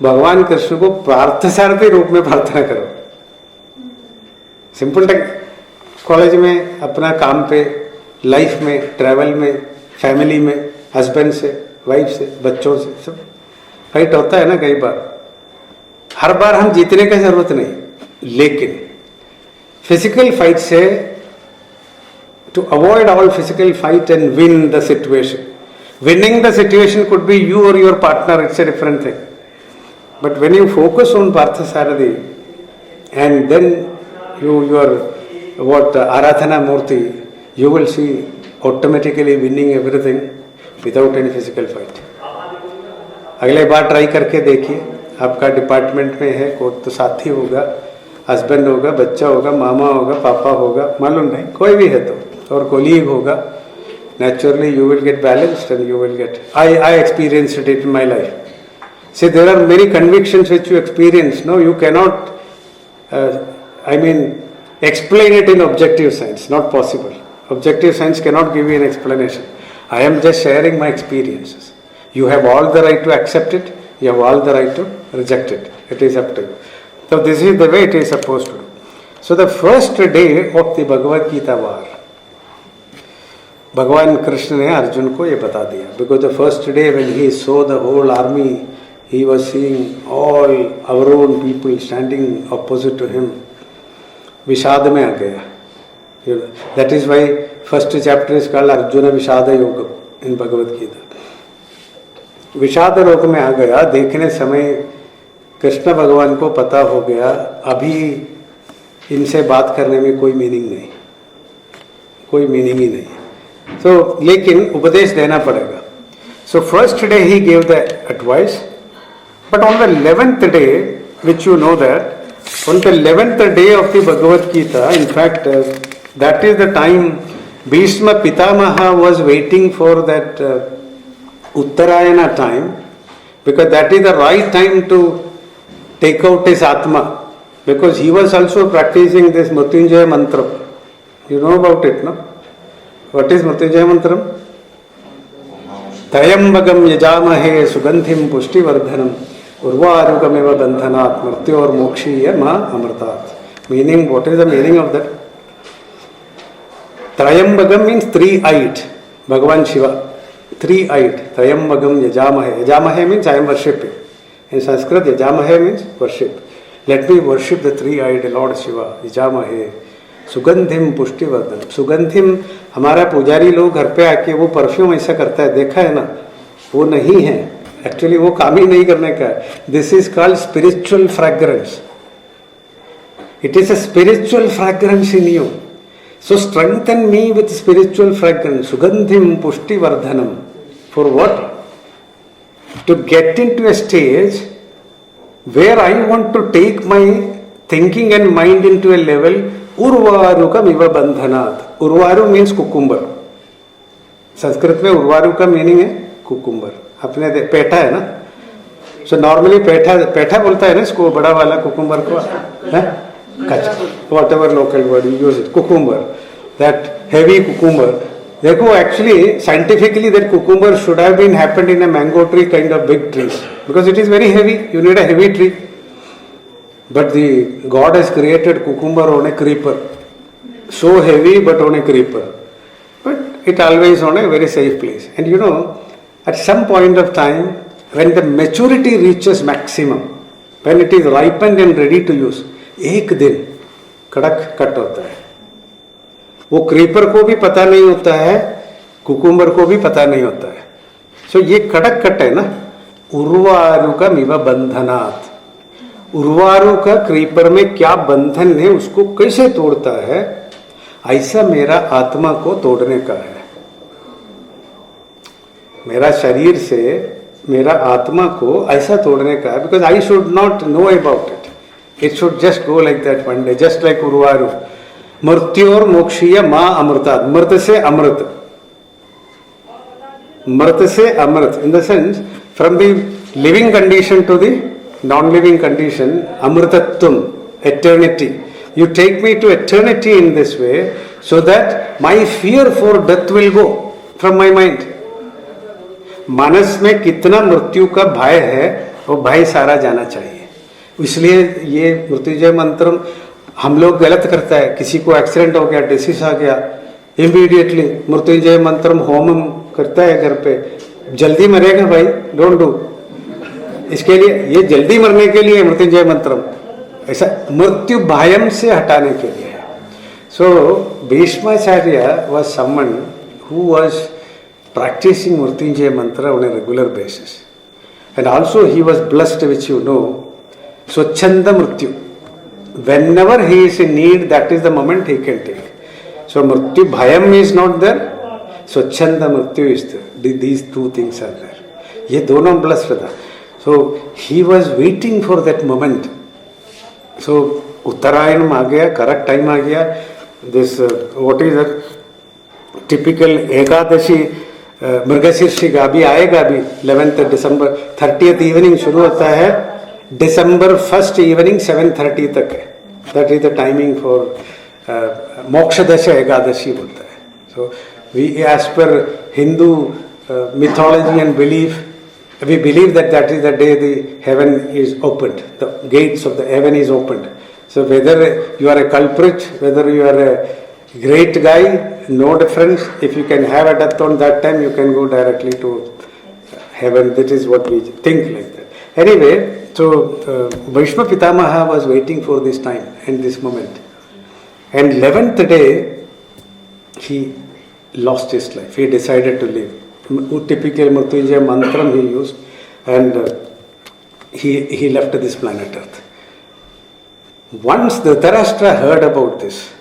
भगवान कृष्ण को पार्थसारथी रूप में प्रार्थना करो। सिंपल टेक, कॉलेज में, अपना काम पे, लाइफ में, ट्रैवल में, फैमिली में, हस्बैंड से, वाइफ से, बच्चों से, सब फाइट होता है ना कई बार। हर बार हम जीतने की जरूरत नहीं, लेकिन फिजिकल फाइट से, to avoid all physical fight and win the situation. Winning the situation could be you or your partner, it's a different thing. But when you focus on Parthasarathi and then your Aradhana Murti, you will see automatically winning everything without any physical fight. अगले बार try करके देखिए, आपका department में है कोई तो साथी होगा, हस्बैंड होगा, बच्चा होगा, मामा होगा, पापा होगा, मालूम नहीं, कोई भी है तो, और कोलीग होगा, naturally you will get balanced and you will get, I experienced it in my life. See, there are many convictions which you experience, no, you cannot, explain it in objective science, not possible. Objective science cannot give you an explanation. I am just sharing my experiences. You have all the right to accept it, you have all the right to reject it. It is up to you. So this is the way it is supposed to do. So the first day of the Bhagavad Gita war, भगवान कृष्ण ने अर्जुन को ये बता दिया, because the first day when he saw the whole army, he was seeing all our own people standing opposite to him, विषाद में आ गया. That is why first chapter is called Arjuna Vishada Yoga in Bhagavad Gita. विषाद रोग में आ गया. देखने समय कृष्ण भगवान को पता हो गया अभी इनसे बात करने में कोई मीनिंग नहीं, कोई मीनिंग ही नहीं. So, लेकिन उपदेश देना पड़ेगा. So first day he gave the advice, but on the 11th day, which you know that, on the 11th day of the Bhagavad Gita, in fact, that is the time Bhishma Pitamaha was waiting for that Uttarayana time, because that is the right time to take out his Atma, because he was also practicing this Mrityunjaya mantra. You know about it, no? What is Mrityunjaya mantra? Tayambagam yajamahe sugandhim pushtivardhanam urvarugamiva bandhanat mrityor mokshiya ma amritat. Meaning, what is the meaning of that? Trayambagam means three-eyed, Bhagavan Shiva. Three-eyed, Trayambagam yajamahe. Yajamahe means I am worshipping. In Sanskrit, yajamahe means worship. Let me worship the three-eyed Lord Shiva. Yajamahe. सुगंधिम पुष्टिवर्धन. सुगंधिम, हमारा पुजारी लोग घर पे आके वो perfume ऐसा करता है, देखा है ना, वो नहीं है एक्चुअली, वो काम ही नहीं करने का है. This is called spiritual fragrance. It is a spiritual fragrance in you. So strengthen me with spiritual fragrance. सुगंधिम पुष्टिवर्धनम. For what? To get into a stage where I want to take my thinking and mind into a level उर्वारुकम इव बंधनात्. उर्वारु means cucumber. Sanskrit में उर्वारु का meaning है कुकुम्बर. अपने पेठा है ना, सो नॉर्मली पेठा बोलता है ना इसको, बड़ा वाला कुकुम्बर को, कच्चा, what ever local word you use it, cucumber, that heavy cucumber. देखो actually scientifically that cucumber should have been happened in a mango tree kind of big trees because it is very heavy. You need a heavy tree. But the God has created cucumber on a creeper, so heavy but on a creeper. But it always on a very safe place. And you know, at some point of time, when the maturity reaches maximum, when it is ripened and ready to use, एक दिन कड़क cut होता है. वो creeper को भी पता नहीं होता है, कुकुम्बर को भी पता नहीं होता है. सो ये कड़क कट है ना, उर्वारुकमिव बंधनात्. उर्वारु का क्रीपर में क्या बंधन है उसको कैसे तोड़ता है, ऐसा मेरा आत्मा को तोड़ने का है. मेरा शरीर से मेरा आत्मा को ऐसा तोड़ने का है. Because I should not know about it. It should just go like that one day, just like उर्वारु. मृत्योर मोक्षीय मां अमृता. मृत से अमृत, मृत से अमृत in the sense from the living condition to the non-living condition, amrtatvam, eternity. You take me to eternity in this way so that my fear for death will go from my mind. मानस में कितना मृत्यु का भय है वो भय सारा जाना चाहिए. इसलिए ये मृत्युंजय मंत्र हम लोग गलत करता है. किसी को एक्सीडेंट हो गया, डिसीज आ गया, इमीडिएटली मृत्युंजय मंत्र होम करता है घर पे. जल्दी मरेगा भाई, डोंट डू. इसके लिए ये जल्दी मरने के लिए मृत्युंजय मंत्र, ऐसा मृत्यु भयम से हटाने के लिए है. So Bhishmacharya was someone who was practicing Mrityunjaya mantra on a regular basis, and also he was blessed, which you know, स्वच्छंद मृत्यु. Whenever he is in need, that is the moment he can take. So मृत्यु भयम is not there, स्वच्छंद मृत्यु is there. These two things are there. ये दोनों blessed था. So he was waiting for that moment. So उत्तरायण आ गया, correct time आ गया. This what is that typical Ekadashi Mrigashirsha का भी आएगा. अभी 11th December, 30th evening शुरू होता है, December 1st evening 7:30 तक है. That is the timing for मोक्षदशा Ekadashi बोलता है. So we as per Hindu mythology and belief, we believe that that is the day the heaven is opened, the gates of the heaven is opened. So whether you are a culprit, whether you are a great guy, no difference. If you can have a death on that time, you can go directly to heaven. That is what we think like that. Anyway, so Bhishma Pitamaha was waiting for this time and this moment. And 11th day, he lost his life. He decided to leave. Typical Mrityunjaya mantram he used, and he left this planet Earth. Once Dhritarashtra heard about this,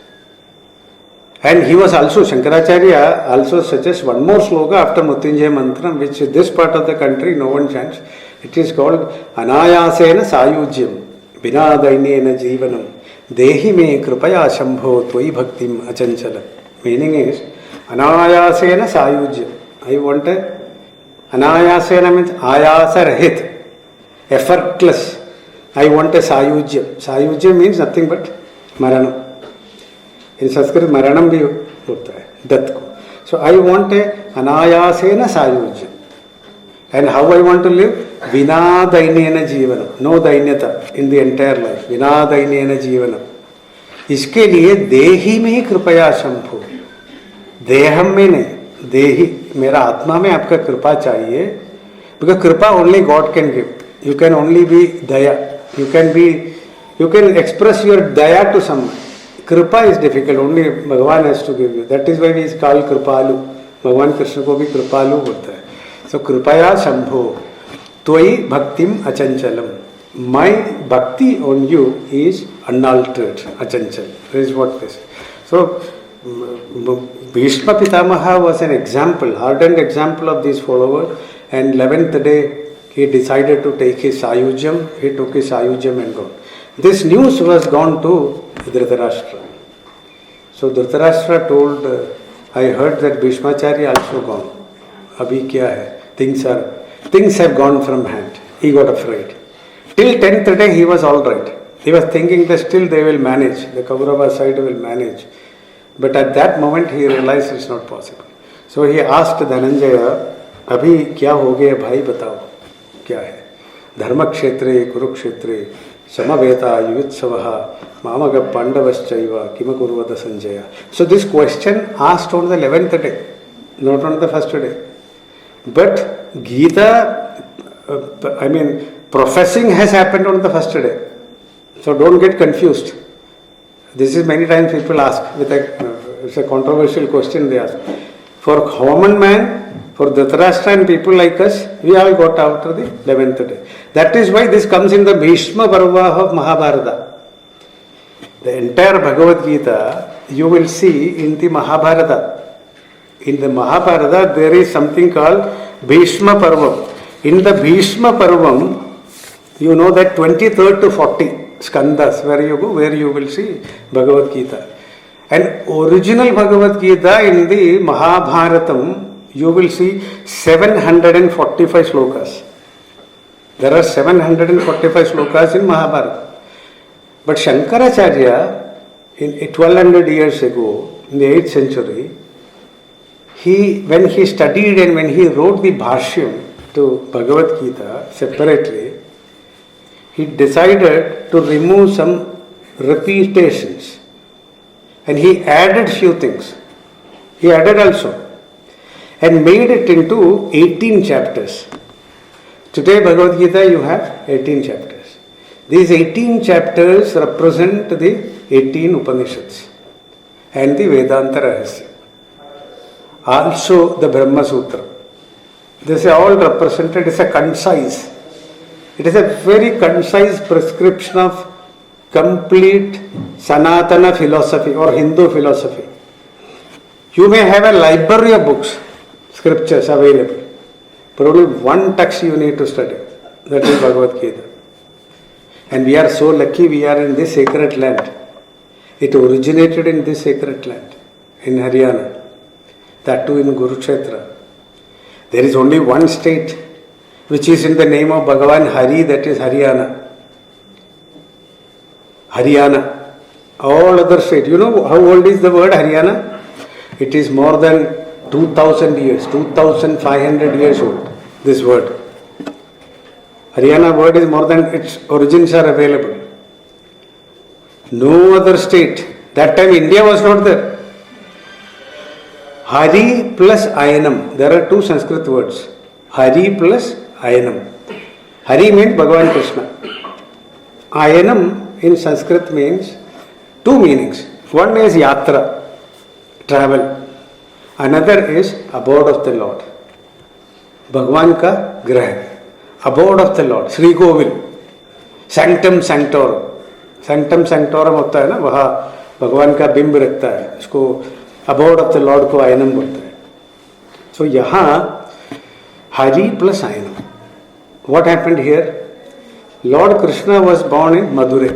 and he was also, Shankaracharya also suggests one more sloka after Mrityunjaya mantram, which this part of the country no one chants. It is called Anayasena Sayujyam Vinadainena Jivanam Dehi me Kripaya Shambho Tvai Bhaktim Achanchalam. Meaning is Anayasena Sayujyam. I want a anayasena means ayasa rahit, effortless. I want a sayujya. Sayujya means nothing but maranam. In Sanskrit maranam bhi hota hai, death ko. So I want a anayasena sayujya. And how I want to live? Vina dainena jivanam. No dainyata in the entire life. Vina dainena jivanam. इसके लिए देही में ही कृपया शंभु. देहम में नहीं, देही मेरा आत्मा में आपका कृपा चाहिए. Because kripa only god can give. You can only be daya. You can express your daya to someone. Kripa is difficult, only Bhagwan has to give you. That is why we is called Kripalu. Bhagwan Krishna को भी कृपालु होता है. सो कृपया शंभो त्वयि भक्तिम अचंचलम. My bhakti on you is unaltered, achanchal. This is what this. So Bhishma Pitamaha was an example, ardent example of these followers. And 11th day he decided to take his sayujyam. He took his sayujyam and gone. This news was gone to Dhritarashtra. So Dhritarashtra told, I heard that Bhishmacharya also gone. Abhi kya hai? Things have gone from hand. He got afraid. Till 10th day he was all right. He was thinking that still they will manage. The Kaurava side will manage. But at that moment he realized it's not possible. So he asked Dhananjaya, अभी क्या हो गया भाई बताओ क्या है? धर्म क्षेत्रे कुरुक्षेत्रे समवेता युयुत्सवः मामक पांडवश्चैव किम कुर्वत Sanjay. So this question asked on the 11th day, not on the first day. But Gita, professing has happened on the first day. So don't get confused. This is many times people ask, it's a controversial question they ask. For common man, for Dhritarashtra and people like us, we all got after the 11th day. That is why this comes in the Bhishma Parva of Mahabharata. The entire Bhagavad Gita, you will see in the Mahabharata. In the Mahabharata, there is something called Bhishma Parvam. In the Bhishma Parvam, you know that 23rd to 40 skandhas, where you go, where you will see Bhagavad Gita. And original Bhagavad Gita in the Mahabharatam, you will see 745 slokas. There are 745 slokas in Mahabharata. But Shankaracharya, in 1200 years ago, in the 8th century, when he studied and when he wrote the Bhashyam to Bhagavad Gita separately, he decided to remove some repetitions. And he added few things. He added also. And made it into 18 chapters. Today Bhagavad Gita you have 18 chapters. These 18 chapters represent the 18 Upanishads and the Vedanta Rahasya. Also the Brahma Sutra. This is all represented as a concise. It is a very concise prescription of complete Sanatana philosophy or Hindu philosophy. You may have a library of books, scriptures available, but only one text you need to study. That is Bhagavad Gita. And we are so lucky we are in this sacred land. It originated in this sacred land, in Haryana. That too in Kurukshetra. There is only one state which is in the name of Bhagavan Hari, that is Haryana. Haryana. All other states. You know how old is the word Haryana? It is more than 2000 years, 2500 years old, this word. Haryana word is more than its origins are available. No other state. That time India was not there. Hari plus Ayanam. There are two Sanskrit words. Hari plus Ayanam. Hari means Bhagavan Krishna. Ayanam in Sanskrit means two meanings. One is yatra, travel. Another is abode of the Lord. Bhagavan ka grah. Abode of the Lord. Sri Govil. Sanctum Sanctorum. Sanctum Sanctorum होता है ना, वहाँ भगवान का बिंब रखता है, उसको अबोर्ड ऑफ द लॉर्ड को आयनम बोलते हैं. सो यहाँ हरि प्लस आयनम. What happened here? Lord Krishna was born in Mathura,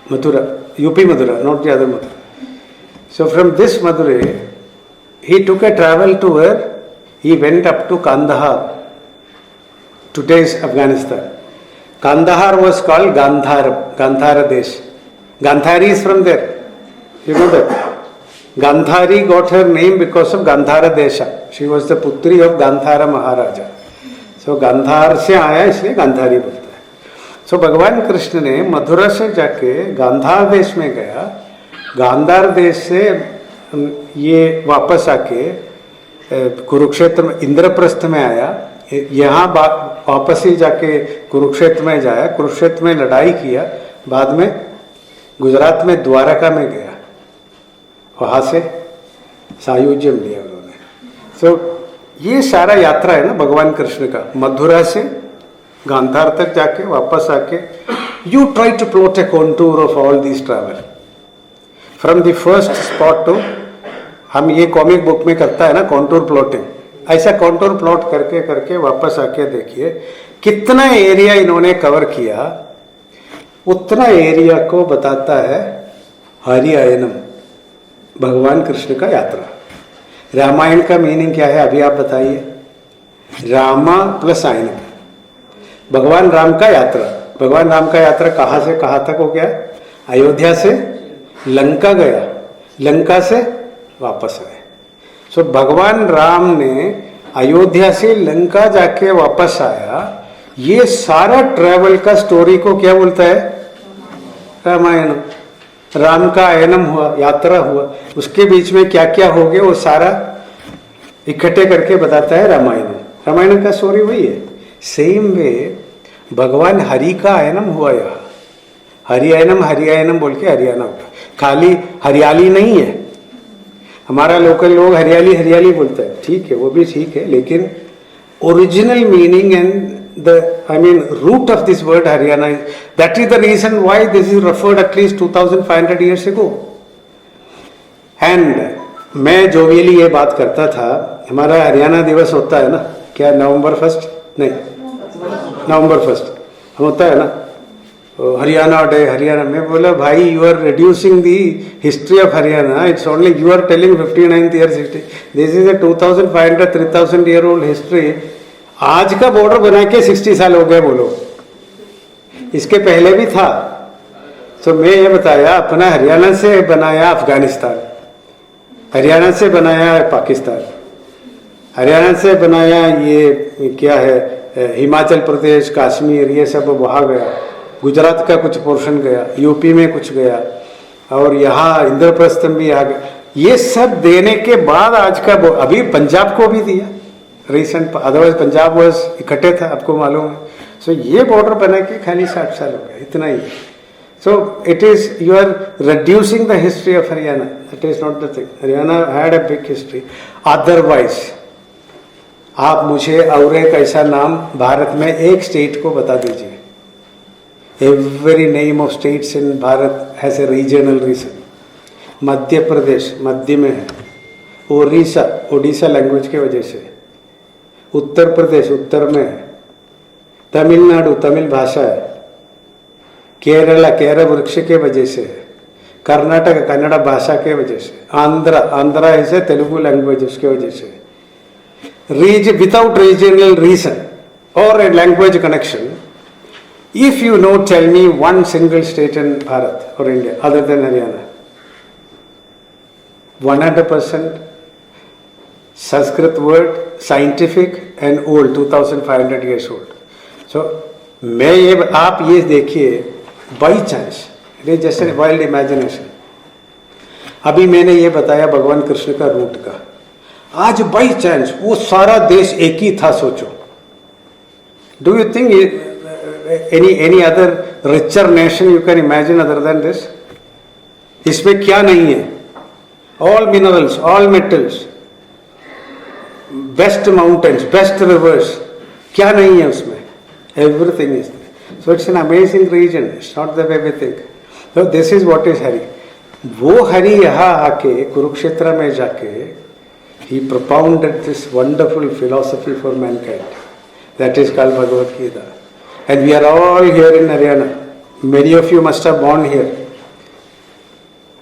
UP Mathura, not the other Mathura. So from this Mathura, he took a travel to where he went up to Kandahar, today's Afghanistan. Kandahar was called Gandhara Desh. Gandhari is from there. You know that. Gandhari got her name because of Gandhara Desha. She was the putri of Gandhara Maharaja. So Gandhar से आया इसलिए गांधारी बोलता है. So भगवान कृष्ण ने मथुरा से जाके गांधार देश में गया. गांधार देश से ये वापस आके कुरुक्षेत्र में इंद्रप्रस्थ में आया. यहाँ वापस ही जाके कुरुक्षेत्र में जाया. कुरुक्षेत्र में लड़ाई किया. बाद में गुजरात में द्वारका में गया. वहाँ से सायुज्यम लिया उन्होंने. So ये सारा यात्रा है ना भगवान कृष्ण का. मथुरा से गांधार तक जाके वापस आके you try to plot a contour of all this travel from the first spot to. हम ये कॉमिक बुक में करता है ना कॉन्टूर प्लॉटिंग. ऐसा कॉन्टूर प्लॉट करके करके वापस आके देखिए कितना एरिया इन्होंने कवर किया. उतना एरिया को बताता है हरि आयनम, भगवान कृष्ण का यात्रा. रामायण का मीनिंग क्या है अभी आप बताइए. रामा प्लस आयनम, भगवान राम का यात्रा. भगवान राम का यात्रा कहाँ से कहाँ तक हो गया? अयोध्या से लंका गया, लंका से वापस आए. सो भगवान राम ने अयोध्या से लंका जाके वापस आया, ये सारा ट्रैवल का स्टोरी को क्या बोलता है? रामायण। राम का आयनम हुआ, यात्रा हुआ, उसके बीच में क्या क्या हो गया वो सारा इकट्ठे करके बताता है रामायण। रामायण का स्टोरी वही है। सेम वे भगवान हरि का आयनम हुआ यहाँ, हरियाणम बोल के हरियाणा उठा। खाली हरियाली नहीं है, हमारा लोकल लोग हरियाली हरियाली बोलते हैं, ठीक है, वो भी ठीक है, लेकिन original meaning and the root of this word Haryana, that is the reason why this is referred at least 2500 years ago. And मैं जोवियली ये बात करता था, हमारा हरियाणा दिवस होता है ना, क्या नवंबर 1 नहीं, नवंबर 1 होता है ना, हरियाणा डे, हरियाणा। मैं बोला भाई, you are reducing the history of Haryana, it's only you are telling 59th year 60, this is a 2500 3000 year old history. आज का बॉर्डर बना के 60 साल हो गए बोलो, इसके पहले भी था। तो मैं ये बताया, अपना हरियाणा से बनाया अफगानिस्तान, हरियाणा से बनाया पाकिस्तान, हरियाणा से बनाया ये क्या है हिमाचल प्रदेश, कश्मीर, ये सब वहाँ गया, गुजरात का कुछ पोर्शन गया, यूपी में कुछ गया, और यहाँ इंद्रप्रस्थम भी आ गया। ये सब देने के बाद आज का अभी पंजाब को भी दिया रिसेंट, अदरवाइज पंजाब वाज इकट्ठे था, आपको मालूम है। सो ये बॉर्डर बना के खाली 60 साल हो गया, इतना ही। So it is, you are reducing the history of Haryana, it is not the thing. Haryana had a big history. Otherwise आप मुझे और एक ऐसा नाम भारत में एक स्टेट को बता दीजिए। Every name of states in Bharat has a regional region. Madhya Pradesh मध्य में है, ओडिशा ओडिशा लैंग्वेज के वजह से, उत्तर प्रदेश उत्तर में है, तमिलनाडु तमिल भाषा है, केरला केरल वृक्ष के वजह से है, कर्नाटक कन्नड़ भाषा के वजह से, आंध्रा है तेलुगु लैंग्वेज उसके वजह से। विदाउट रीजनल रीजन और a language connection, if you know tell me one single state in Bharat और India other than Haryana, 100% Sanskrit word, scientific and old, 2500 years old. So मैं ये, आप ये देखिए, by chance, it is just wild imagination. अभी मैंने ये बताया भगवान कृष्ण का रूट का, आज बाई चांस वो सारा देश एक ही था, सोचो। Do you think any other richer nation you can imagine other than this? इसमें क्या नहीं है? All minerals, all metals, best mountains, best rivers, क्या नहीं है उसमें? Everything is there. So it's an amazing region, it's not the way we think. So this is what is Hari. वो हरि यहाँ आके कुरुक्षेत्र में जाके he propounded this wonderful philosophy for mankind, that is called Bhagavad Gita, and we are all here in Haryana. Many of you must have born here.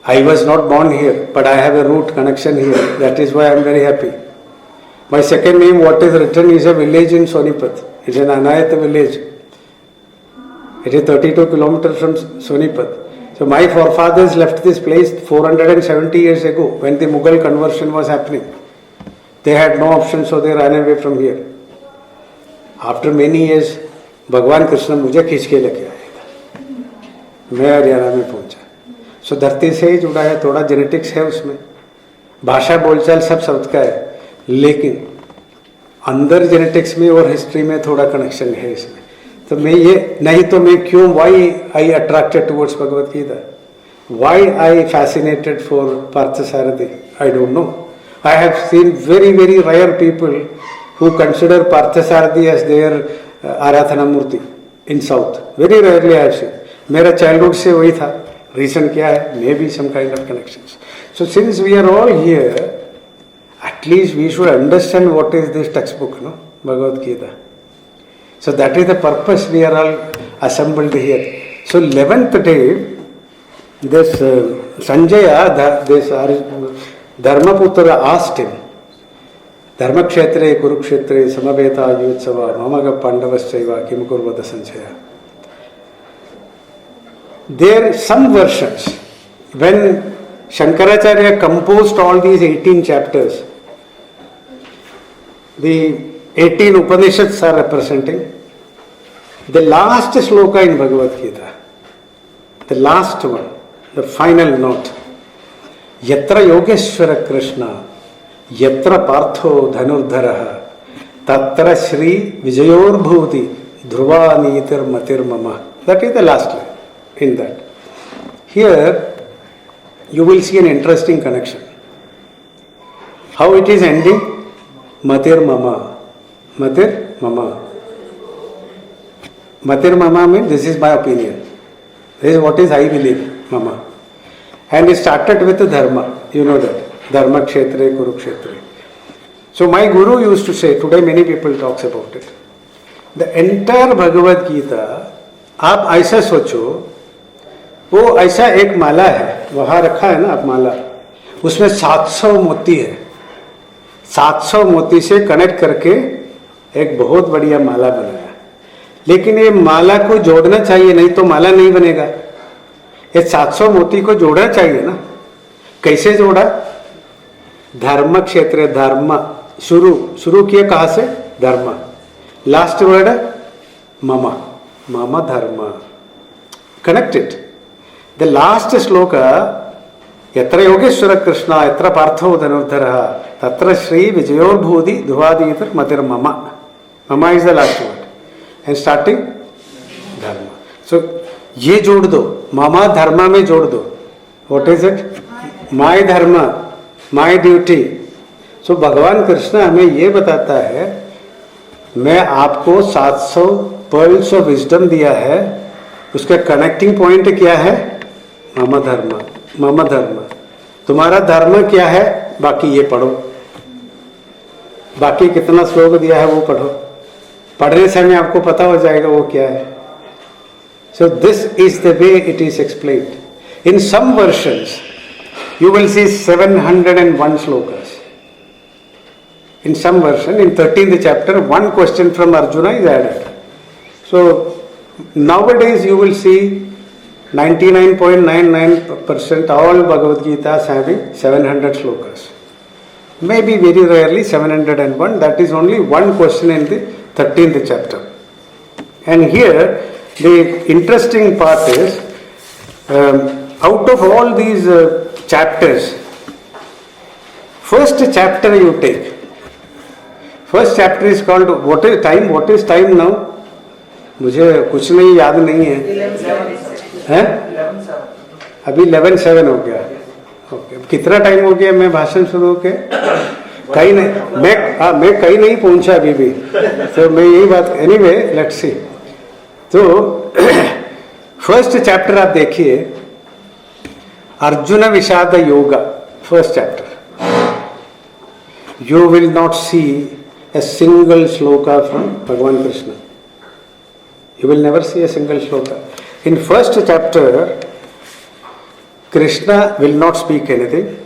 I was not born here, but I have a root connection here, that is why I am very happy. My second name, what is written, is a village in Sonipat. It's an Anayat village. It is 32 kilometers from Sonipat. So my forefathers left this place 470 years ago when the Mughal conversion was happening. They had no option, so they ran away from here. After many years, भगवान कृष्ण मुझे खींच के लेके आए, मैं हरियाणा में पहुंचा। सो धरती से ही जुड़ा है, थोड़ा जेनेटिक्स है उसमें, भाषा बोलचाल सब साउथ का है, लेकिन अंदर जेनेटिक्स में और हिस्ट्री में थोड़ा कनेक्शन है इसमें। तो मैं ये नहीं तो मैं क्यों, why I attracted towards Bhagavad Gita, why I fascinated for Parthasarathi, I don't know. I have seen very very rare people who consider Parthasarathi as their Aradhana Murti in South. Very rarely I have seen. मेरा childhood से वही था. Reason क्या है? Maybe some kind of connections. So since we are all here, at least we should understand what is this textbook, no? Bhagavad Gita. So that is the purpose we are all assembled here. So 11th day, this Sanjaya, this Dharmaputra asked him, Dharmakshetre Kurukshetre Samaveta Yutsava Mamaga Pandavaschaiva Kim Kurvata Sanjaya. There are some versions when Shankaracharya composed all these 18 chapters, the 18 Upanishads are representing. The last sloka in Bhagavad Gita, the last one, the final note. Yatra Yogeshwara Krishna, Yatra Partho Dhanurdharaha, Tatra Shri Vijayor Bhuti, Dhruva Nitir Matir Mama. That is the last line in that. Here, you will see an interesting connection. How it is ending? Matir Mama. Matir Mama. Matir Mama means this is my opinion. This is what is I believe, Mama. And it started with the Dharma. You know that. Dharma Kshetre, Kurukshetre. So my Guru used to say, today many people talks about it. The entire Bhagavad Gita, आप ऐसा सोचो, वो ऐसा एक माला है, वहाँ रखा है ना आप माला, उसमें 700 मोती है, 700 मोती से कनेक्ट करके एक बहुत बढ़िया माला बनाया. लेकिन ये माला को जोड़ना चाहिए, नहीं तो माला नहीं बनेगा. ये 700 मोती को जोड़ना चाहिए ना. कैसे जोड़ा? धर्म क्षेत्र, धर्म शुरू किए कहाँ से? धर्म. लास्ट वर्ड मम, मम धर्म. कनेक्टेड. द लास्ट श्लोक यत्र योगेश्वर कृष्ण यत्र पार्थो धनुर्धरः तत्र श्री विजयोर्भूति ध्रुवादीतर मतिर मम. मम is the last word. And starting धर्म. सो ये जोड़ दो, मम धर्म में जोड़ दो. What is it? माय धर्म, माय ड्यूटी. सो भगवान कृष्ण हमें ये बताता है, मैं आपको 700 पर्ल्स ऑफ विजडम दिया है, उसका कनेक्टिंग पॉइंट क्या है? मम धर्म, मम धर्म. तुम्हारा धर्म क्या है? बाकी ये पढ़ो. बाकी कितना श्लोक दिया है वो पढ़ो. पढ़ने से हमें आपको पता हो जाएगा वो क्या है. So this is the way it is explained. In some versions you will see 701 slokas. In some version, in 13th chapter, one question from Arjuna is added. So, nowadays you will see 99.99% all Bhagavad Gita's having 700 slokas. Maybe very rarely 701, that is only one question in the 13th chapter. And here, the interesting part is, out of all these chapters, first chapter you take. First chapter is called what is time? What is time now? मुझे कुछ नहीं याद नहीं है. अभी 11:07 हो गया. Okay, कितना टाइम हो गया मैं भाषण शुरू के? कहीं नहीं, मैं कहीं नहीं पहुंचा अभी भी. तो मैं यही बात, एनीवे लेट्स सी. तो फर्स्ट चैप्टर आप देखिए, Arjuna Vishada Yoga, first chapter. You will not see a single shloka from Bhagavan Krishna. You will never see a single shloka. In first chapter, Krishna will not speak anything.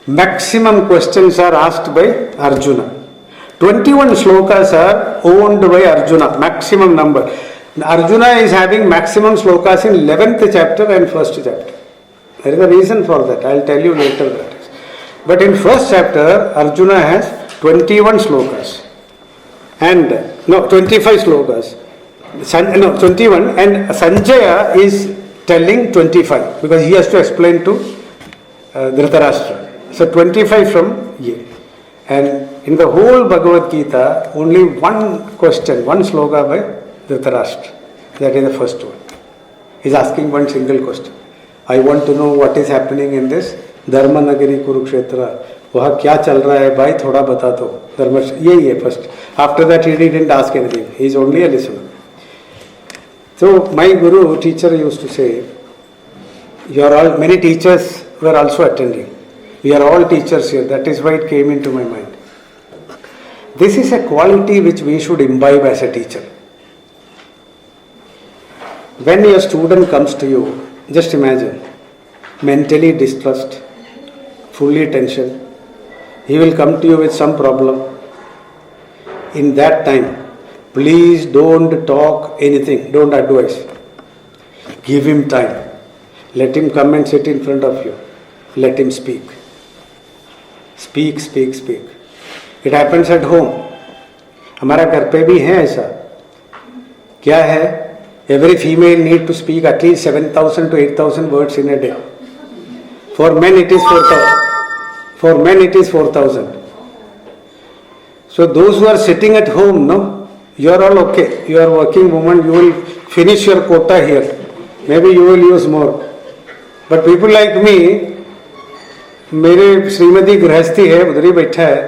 Maximum questions are asked by Arjuna. 21 shlokas are owned by Arjuna, maximum number. Arjuna is having maximum shlokas in 11th chapter and first chapter. There is a reason for that. I will tell you later that is. But in first chapter, Arjuna has 21 slokas. And, 25 slokas. 21. And Sanjaya is telling 25. Because he has to explain to Dhritarashtra. So 25 from here. And in the whole Bhagavad Gita, only one question, one sloka by Dhritarashtra. That is the first one. He is asking one single question. I want to know what is happening in this धर्म नगरी कुरुक्षेत्र. वहाँ क्या चल रहा है भाई, थोड़ा बता दो. धर्म यही है first. After that he didn't ask anything. He is only a listener. So my guru teacher used to say, you are all, many teachers were also attending. We are all teachers here. That is why it came into my mind. This is a quality which we should imbibe as a teacher. When a student comes to you, just imagine, mentally distressed, fully tension. He will come to you with some problem. In that time, please don't talk anything, don't advise. Give him time. Let him come and sit in front of you. Let him speak. Speak, speak, speak. It happens at home. हमारा घर पे भी है ऐसा. क्या है? Every female need to speak at least 7,000 to 8,000 words in a day. For men it is 4,000. For men it is 4,000. So those who are sitting at home, no, you are all okay. You are working woman, you will finish your quota here. Maybe you will use more. But people like me, मेरे श्रीमती गृहस्थी है, उधर ही बैठा है,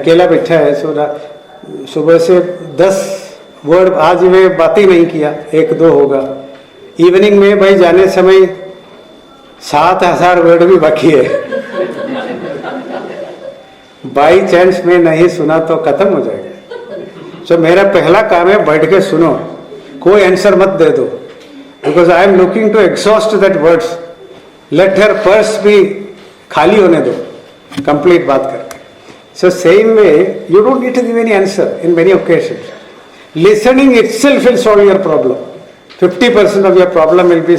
अकेला बैठा है. सुबह से 10 वर्ड आज मैं बात ही नहीं किया, 1-2 होगा. इवनिंग में भाई जाने समय 7,000 वर्ड भी बाकी है. बाई चांस में नहीं सुना तो खत्म हो जाएगा. सो मेरा पहला काम है बैठ के सुनो, कोई आंसर मत दे दो, because I am looking to exhaust that words. Let her purse भी खाली होने दो, कंप्लीट बात करके. So same way you don't need to give any answer in many occasions. Listening itself will solve your problem. 50% of your problem will be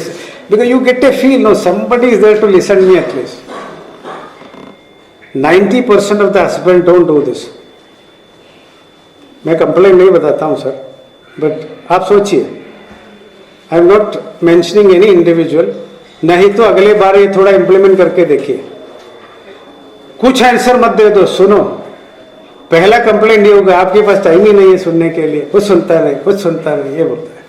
because you get a feel, no, somebody is there to listen me at least. 90% of the husband don't do this. मैं complaint नहीं बताता हूँ sir, but आप सोचिए, I am not mentioning any individual. नहीं तो अगले बार ये थोड़ा इंप्लीमेंट करके देखिए. कुछ आंसर मत दे दो, सुनो. पहला कंप्लेंट नहीं होगा, आपके पास टाइम ही नहीं है सुनने के लिए, कुछ सुनता नहीं, कुछ सुनता नहीं, ये बोलता है.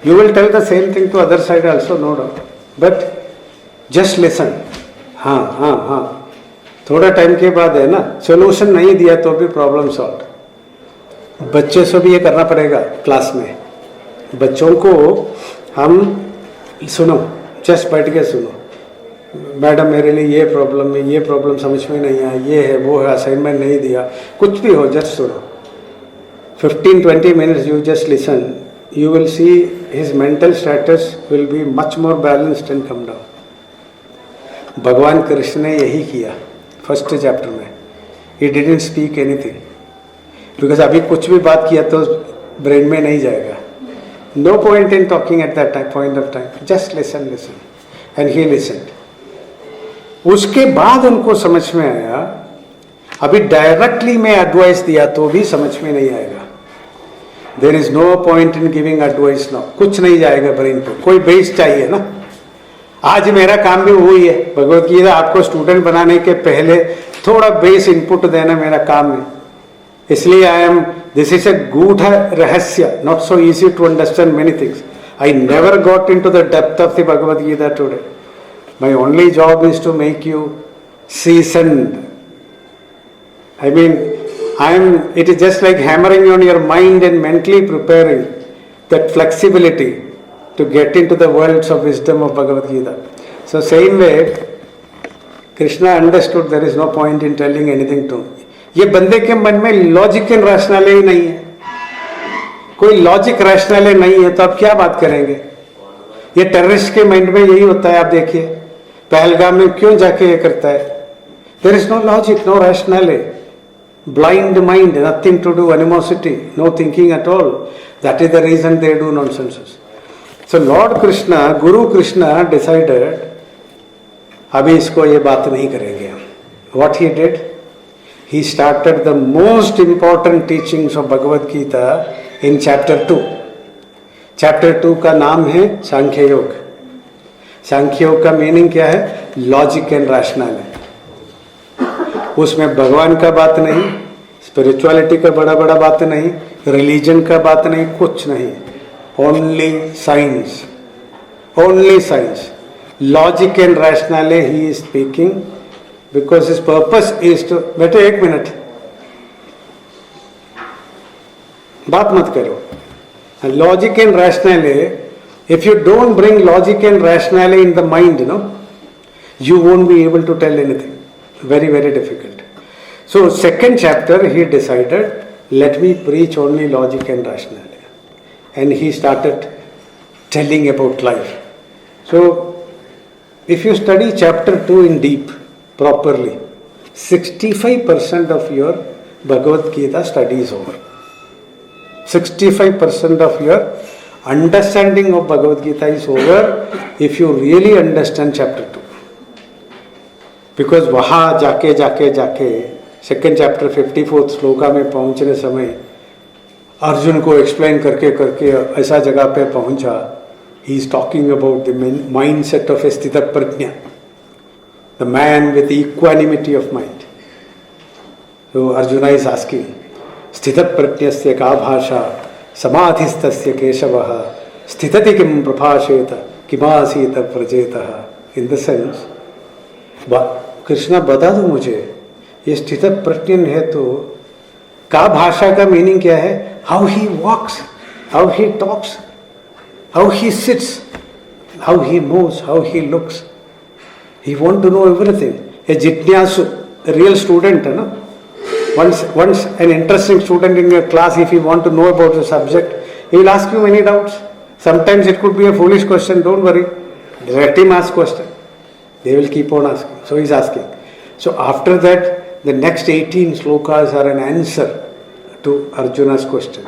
You will tell the same thing to other side also, no doubt, but just listen. हाँ हाँ हाँ. थोड़ा टाइम के बाद है ना, सोल्यूशन नहीं दिया तो भी प्रॉब्लम सॉल्व. बच्चे से भी ये करना पड़ेगा. क्लास में बच्चों को हम सुनो, जस्ट बैठ के सुनो. मैडम मेरे लिए ये प्रॉब्लम है, ये प्रॉब्लम समझ में नहीं आया, ये है वो है, असाइनमेंट नहीं दिया, कुछ भी हो, जस्ट सुनो. 15-20 minutes you just listen, you will see his mental status will be much more balanced and come down. भगवान कृष्ण ने यही किया फर्स्ट चैप्टर में. He didn't speak anything because अभी कुछ भी बात किया तो ब्रेन में नहीं जाएगा. No point in talking at that point of time. Just listen listen and he listened. उसके बाद उनको समझ में आया. अभी डायरेक्टली मैं एडवाइस दिया तो भी समझ में नहीं आएगा. There is no point in giving advice now. कुछ नहीं जाएगा ब्रेन पे. कोई बेस चाहिए ना. आज मेरा काम भी वही है. भगवत गीता आपको स्टूडेंट बनाने के पहले थोड़ा बेस इनपुट देना मेरा काम है. इसलिए I am, this is a गूढ़ रहस्य, not so easy to understand many things. I never got into the depth of the Bhagavad Gita today. My only job is to make you seasoned. I mean, it is just like hammering on your mind and mentally preparing that flexibility to get into the worlds of wisdom of Bhagavad Gita. So same way, Krishna understood there is no point in telling anything to him. ये बंदे के मन में logic and rationality ही नहीं है. कोई logic rationality नहीं है तो आप क्या बात करेंगे. ये टेररिस्ट के माइंड में यही होता है. आप देखिए पहलगाम में क्यों जाके ये करता है. There is no logic, no rationality. Blind mind, nothing to do, animosity, no thinking at all. That is the reason they do nonsense. So Lord Krishna, Guru Krishna decided, अभी इसको ये बात नहीं करेंगे हम. What he did? He started the most important teachings of Bhagavad Gita in chapter 2. Chapter 2 का नाम है सांख्य योग. सांख्य योग का मीनिंग क्या है? Logic and rationality. उसमें भगवान का बात नहीं, स्पिरिचुअलिटी का बड़ा बड़ा बात नहीं, रिलीजन का बात नहीं, कुछ नहीं. Only science, only science. Logic and rationality ही is speaking because his purpose is to. बेटे एक मिनट बात मत करो. Logic and rationality, if you don't bring logic and rationality in the mind, you won't be able to tell anything. Very, very difficult. So second chapter he decided, let me preach only logic and rationality. And he started telling about life. So if you study chapter 2 in deep, properly, 65% of your Bhagavad Gita study is over. 65% of your understanding of Bhagavad Gita is over if you really understand chapter 2. Because वहाँ जाके जाके जाके second chapter 54 shloka में पहुंचने समय अर्जुन को explain करके करके ऐसा जगह पे पहुंचा. He is talking about the mindset of a sthita prajna, the man with equanimity of mind. So Arjuna is asking, स्थित प्रज्ञस्य का भाषा समाधिस्तस्य केशवः स्थितति किम प्रभाषेत किमासीत प्रजेतः. इन द सेंस, कृष्णा बता दो मुझे, ये स्थित प्रज्ञ है तो का भाषा का मीनिंग क्या है? How he walks, how he talks, how he sits, how he moves, how he looks. He want to know everything. A जिज्ञासु, रियल स्टूडेंट है ना. Once an interesting student in your class, if you want to know about the subject, he will ask you many doubts. Sometimes it could be a foolish question, don't worry. Let him ask question. They will keep on asking. So he is asking. So after that, the next 18 slokas are an answer to Arjuna's question.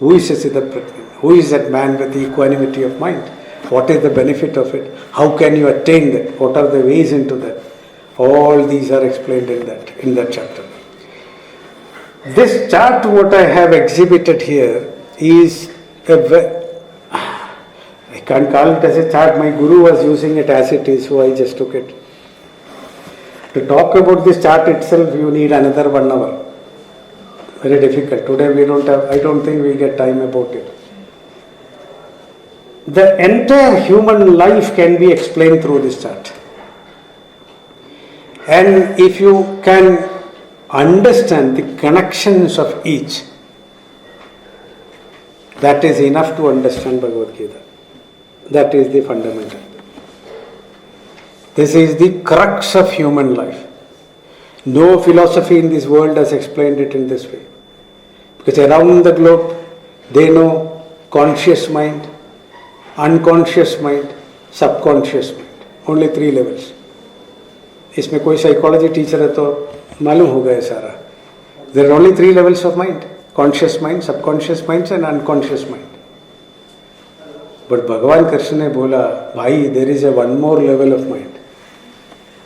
Who is a Siddha Prajna? Who is that man with the equanimity of mind? What is the benefit of it? How can you attain that? What are the ways into that? All these are explained in that chapter. This chart what I have exhibited here is I can't call it as a chart. My guru was using it as it is, so I just took it. To talk about this chart itself, you need another 1 hour. Very difficult. Today I don't think we get time about it. The entire human life can be explained through this chart. And if you can understand the connections of each, that is enough to understand Bhagavad Gita. That is the fundamental. This is the crux of human life. No philosophy in this world has explained it in this way. Because around the globe, they know conscious mind, unconscious mind, subconscious mind. Only 3 levels. इसमें कोई psychology teacher है तो मालूम होगा ये सारा. There are only 3 levels of mind: conscious mind, subconscious mind and unconscious mind. But भगवान कृष्ण ने बोला, भाई, there is a one more level of mind,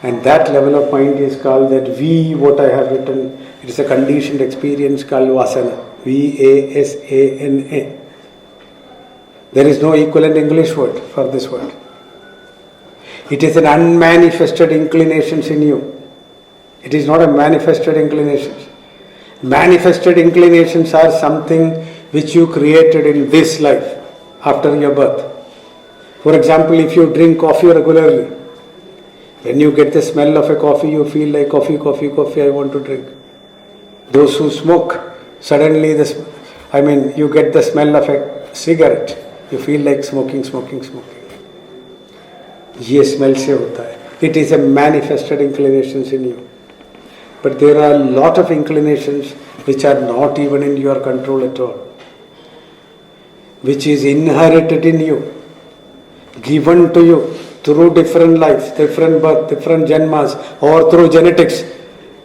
and that level of mind is called that what I have written, it is a conditioned experience called vasana. VASANA. There is no equivalent English word for this word. It is an unmanifested inclinations in you. It is not a manifested inclinations. Manifested inclinations are something which you created in this life after your birth. For example, if you drink coffee regularly, when you get the smell of a coffee, you feel like coffee, I want to drink. Those who smoke, suddenly you get the smell of a cigarette, you feel like smoking. ये smell से होता है. It is a manifested inclinations in you. But there are a lot of inclinations which are not even in your control at all, which is inherited in you, given to you through different lives, different birth, different janmas, or through genetics.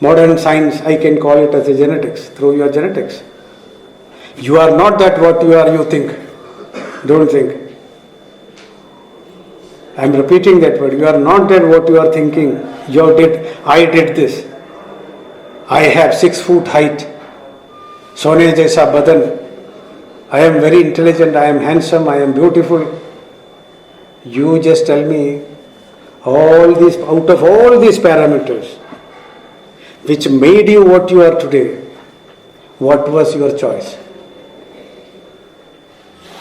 Modern science, I can call it as a genetics, through your genetics. You are not that what you are, you think. Don't think. I am repeating that word. You are not that what you are thinking. I did this. I have 6 foot height. Sone jaisa badan. I am very intelligent. I am handsome. I am beautiful. You just tell me out of all these parameters which made you what you are today, what was your choice?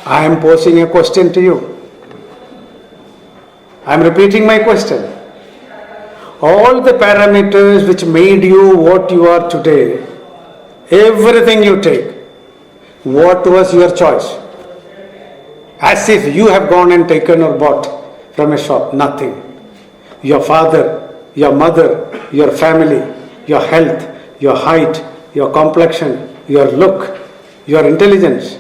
I am posing a question to you. I am repeating my question. All the parameters which made you what you are today, everything you take, what was your choice? As if you have gone and taken or bought from a shop, nothing. Your father, your mother, your family, your health, your height, your complexion, your look, your intelligence.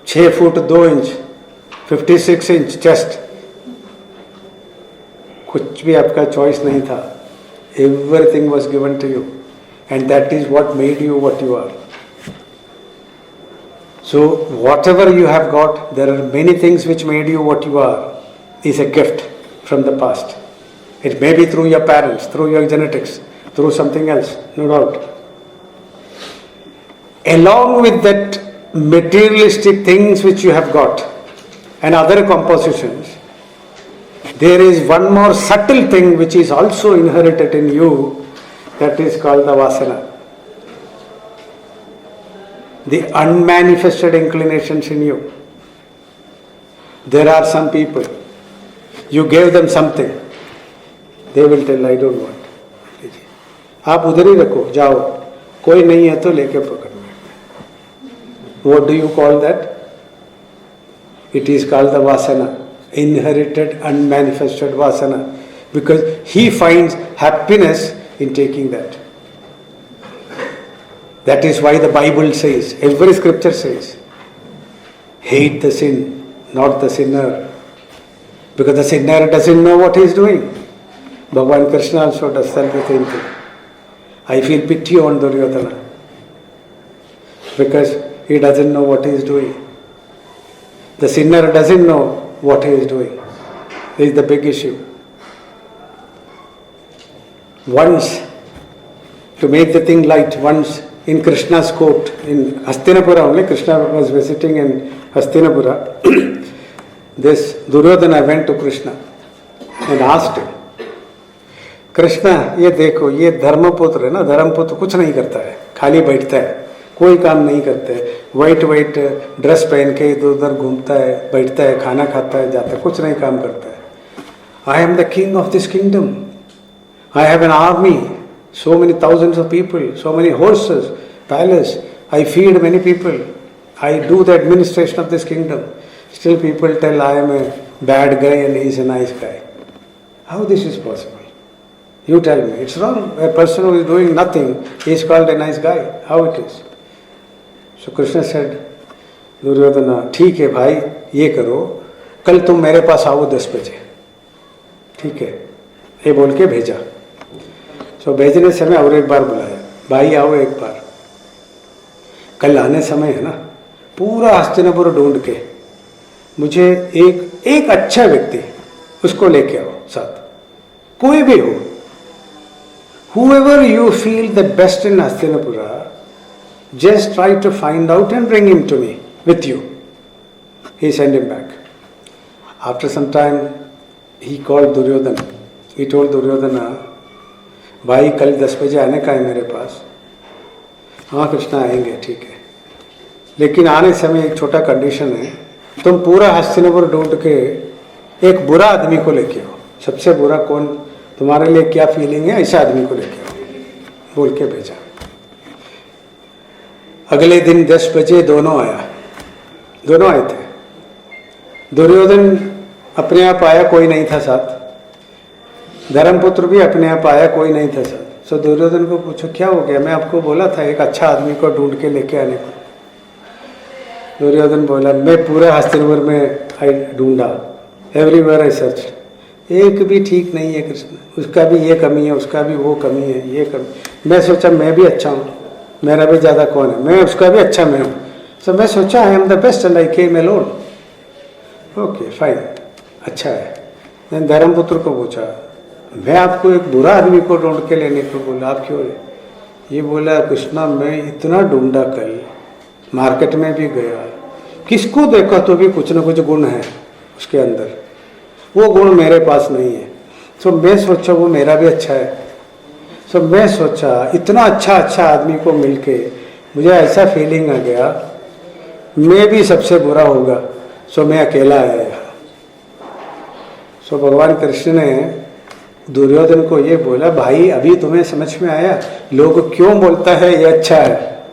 6 foot 2 inch, 56 inch chest. कुछ भी आपका choice नहीं था. Everything was given to you, and that is what made you what you are. So whatever you have got, there are many things which made you what you are, is a gift from the past. It may be through your parents, through your genetics, through something else, no doubt. Along with that materialistic things which you have got and other compositions, there is one more subtle thing which is also inherited in you, that is called the vasana. The unmanifested inclinations in you. There are some people, you gave them something, they will tell, I don't want. आप उधर ही रखो, जाओ, कोई नहीं है तो लेके पकड़। What do you call that? It is called the vasana, inherited, unmanifested vasana, because he finds happiness in taking that. That is why the Bible says, every scripture says, hate the sin, not the sinner. Because the sinner doesn't know what he is doing. Bhagavan Krishna also does the same thing. I feel pity on Duryodhana. Because he doesn't know what he is doing. The sinner doesn't know what he is doing. This is the big issue. Once, to make the thing light, once in Krishna's court, in Hastinapura only, Krishna was visiting in Hastinapura, this Duryodhana went to Krishna and asked him, Krishna ये देखो, ये धर्मपुत्र है ना, धर्मपुत्र कुछ नहीं करता है, खाली बैठता है, कोई काम नहीं करता है, वाइट वाइट ड्रेस पहन के इधर उधर घूमता है, बैठता है, खाना खाता है, जाता है, कुछ नहीं काम करता है. I am the king of this kingdom. I have an army, so many thousands of people, so many horses, palace. I feed many people. I do the administration of this kingdom. Still people tell I am a bad guy and he is a nice guy. How this is possible? You tell me. It's wrong. A person who is doing nothing is called a nice guy. How it is? So Krishna said, Duryodhana, ठीक है भाई, ये करो, कल तुम मेरे पास आओ 10 बजे. ठीक है, ये बोल के भेजा. सो भेजने समय और एक बार बुलाया, भाई आओ एक बार. कल आने समय है ना, पूरा हस्तिनापुर ढूंढ के मुझे एक अच्छा व्यक्ति उसको लेके आओ साथ, कोई भी हो. Whoever you feel the best in Hastinapura, just try to find out and bring him to me with you. He sent him back. After some time, he called Duryodhana. He told Duryodhana, भाई कल 10 बजे आने का है मेरे पास. हाँ कृष्णा आएंगे, ठीक है, लेकिन आने समय एक छोटा कंडीशन है, तुम पूरा हस्तिनापुर ढूंढ के एक बुरा आदमी को लेके आओ. सबसे बुरा कौन, तुम्हारे लिए क्या फीलिंग है, ऐसा आदमी को लेके आओ, बोल के भेजा. अगले दिन 10 बजे दोनों आए थे. दुर्योधन अपने आप आया, कोई नहीं था साथ. धर्मपुत्र भी अपने आप आया, कोई नहीं था साथ. सो दुर्योधन को पूछो क्या हो गया, मैं आपको बोला था एक अच्छा आदमी को ढूंढ के लेके आने को. दुर्योधन बोला, मैं पूरा हस्तिनापुर में ढूंढा, एवरीवेयर आई सर्च, एक भी ठीक नहीं है कृष्ण. उसका भी ये कमी है, उसका भी वो कमी है, ये कमी. मैं सोचा मैं भी अच्छा हूँ, मेरा भी ज़्यादा कौन है, मैं उसका भी अच्छा मैं हूँ. सो मैं सोचा I am the best and I came alone. Okay fine, अच्छा है. मैं धर्मपुत्र को पूछा, मैं आपको एक बुरा आदमी को ढूंढ के लेने को बोला, आप क्यों? ये बोला, कृष्णा मैं इतना ढूंढा, कल मार्केट में भी गया, किसको देखा तो भी कुछ ना कुछ गुण है उसके अंदर, वो गुण मेरे पास नहीं है. सो मैं सोचा वो मेरा भी अच्छा है. सो मैं सोचा इतना अच्छा आदमी को मिलके मुझे ऐसा फीलिंग आ गया मैं भी सबसे बुरा होगा. सो मैं अकेला आया यहाँ. सो भगवान कृष्ण ने दुर्योधन को ये बोला, भाई अभी तुम्हें समझ में आया लोग क्यों बोलता है ये अच्छा है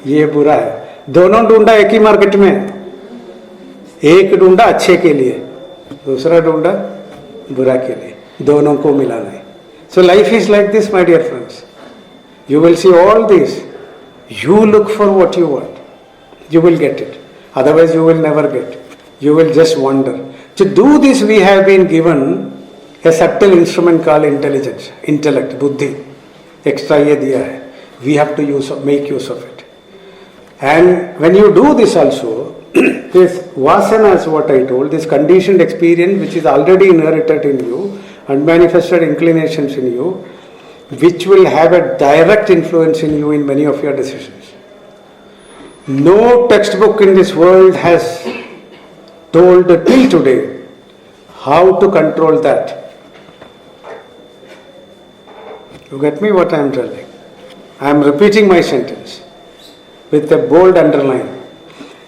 ये बुरा है. दोनों ढूंढा एक ही मार्केट में, एक ढूंढा अच्छे के लिए, दूसरा ढूंढा बुरा के लिए, दोनों को मिलाना है. So life is like this my dear friends. You will see all this. You look for what you want, you will get it. Otherwise you will never get. You will just wander. To do this we have been given a subtle instrument called intelligence, intellect, buddhi. Extra ये दिया है. We have to make use of it. And when you do this also, this vasana is what I told, this conditioned experience which is already inherited in you, unmanifested inclinations in you, which will have a direct influence in you in many of your decisions. No textbook in this world has told till today how to control that. You get me what I am telling? I am repeating my sentence with a bold underline.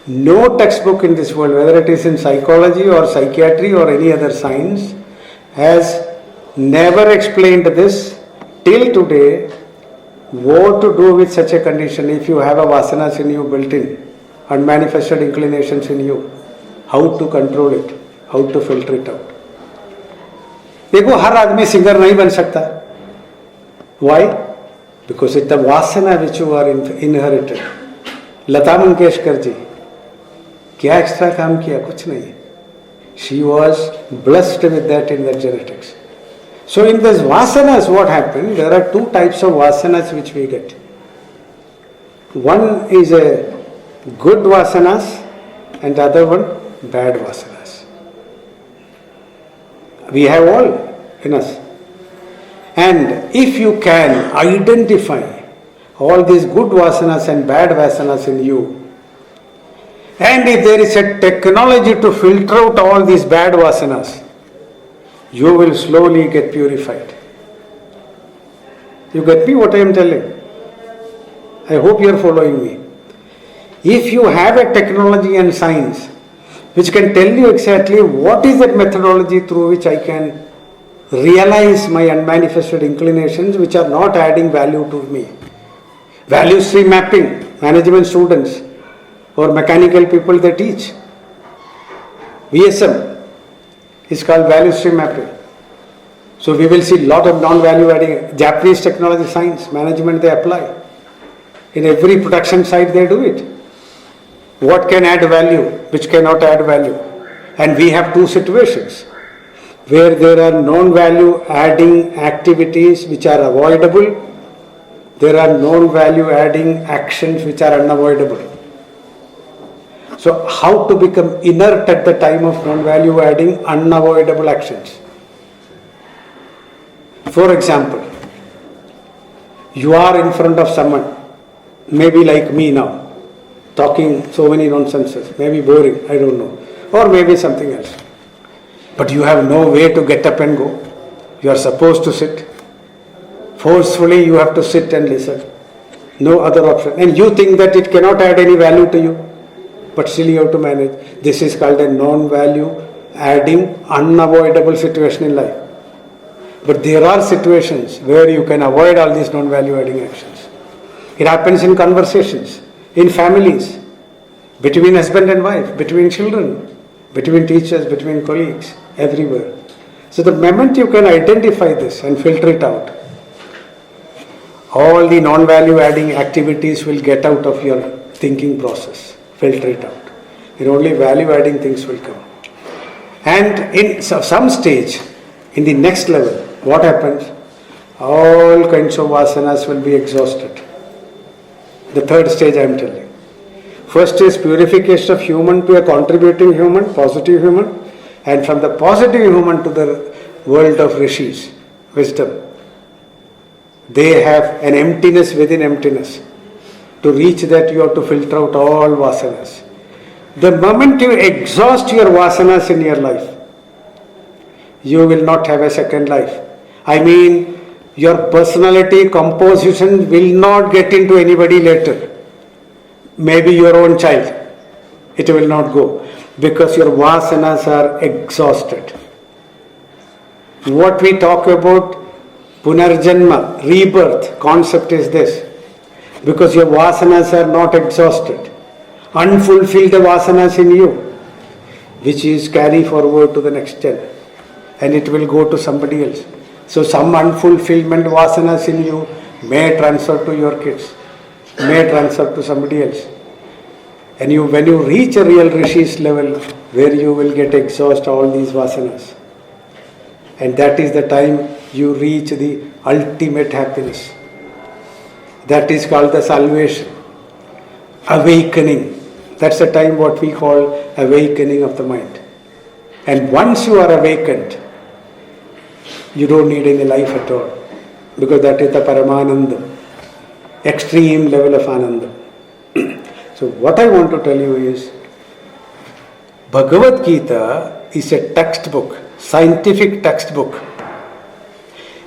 No textbook in this world, whether it is in psychology or psychiatry or any other science, has never explained this till today, what to do with such a condition if you have a vasanas in you built in, unmanifested inclinations in you, how to control it, how to filter it out. देखो हर आदमी singer नहीं बन सकता. Why? Because it's the vasana which you are inherited. Lata Mangeshkar ji क्या extra काम किया? कुछ नहीं. She was blessed with that in the genetics. So in this vasanas, what happened? There are two types of vasanas which we get. One is a good vasanas and the other one bad vasanas. We have all in us. And if you can identify all these good vasanas and bad vasanas in you, and if there is a technology to filter out all these bad vasanas, you will slowly get purified. You get me what I am telling? I hope you are following me. If you have a technology and science which can tell you exactly what is that methodology through which I can realize my unmanifested inclinations which are not adding value to me. Value stream mapping, management students or mechanical people they teach. VSM is called value stream mapping. So we will see a lot of non-value adding. Japanese technology, science, management they apply. In every production site they do it. What can add value, which cannot add value. And we have two situations where there are non-value adding activities which are avoidable. There are non-value adding actions which are unavoidable. So how to become inert at the time of non-value adding unavoidable actions? For example, you are in front of someone, maybe like me now, talking so many nonsenses, maybe boring, I don't know, or maybe something else. But you have no way to get up and go. You are supposed to sit. Forcefully you have to sit and listen. No other option. And you think that it cannot add any value to you. But still you have to manage. This is called a non-value adding unavoidable situation in life. But there are situations where you can avoid all these non-value adding actions. It happens in conversations, in families, between husband and wife, between children, between teachers, between colleagues, everywhere. So the moment you can identify this and filter it out, all the non-value adding activities will get out of your thinking process. Filter it out. And only value adding things will come. And in some stage, in the next level, what happens? All kinds of vasanas will be exhausted. The third stage I am telling. First is purification of human to a contributing human, positive human, and from the positive human to the world of rishis, wisdom. They have an emptiness within emptiness. To reach that you have to filter out all vasanas. The moment you exhaust your vasanas in your life, you will not have a second life. I mean, your personality composition will not get into anybody later. Maybe your own child. It will not go. Because your vasanas are exhausted. What we talk about punarjanma, rebirth, concept is this. Because your vasanas are not exhausted. Unfulfilled vasanas in you, which is carry forward to the next gen. And it will go to somebody else. So some unfulfillment vasanas in you may transfer to your kids, may transfer to somebody else. And when you reach a real rishis level, where you will get exhaust all these vasanas. And that is the time you reach the ultimate happiness. That is called the salvation, awakening. That's the time what we call awakening of the mind. And once you are awakened, you don't need any life at all. Because that is the Paramananda, extreme level of Ananda. So what I want to tell you is, Bhagavad Gita is a textbook, scientific textbook,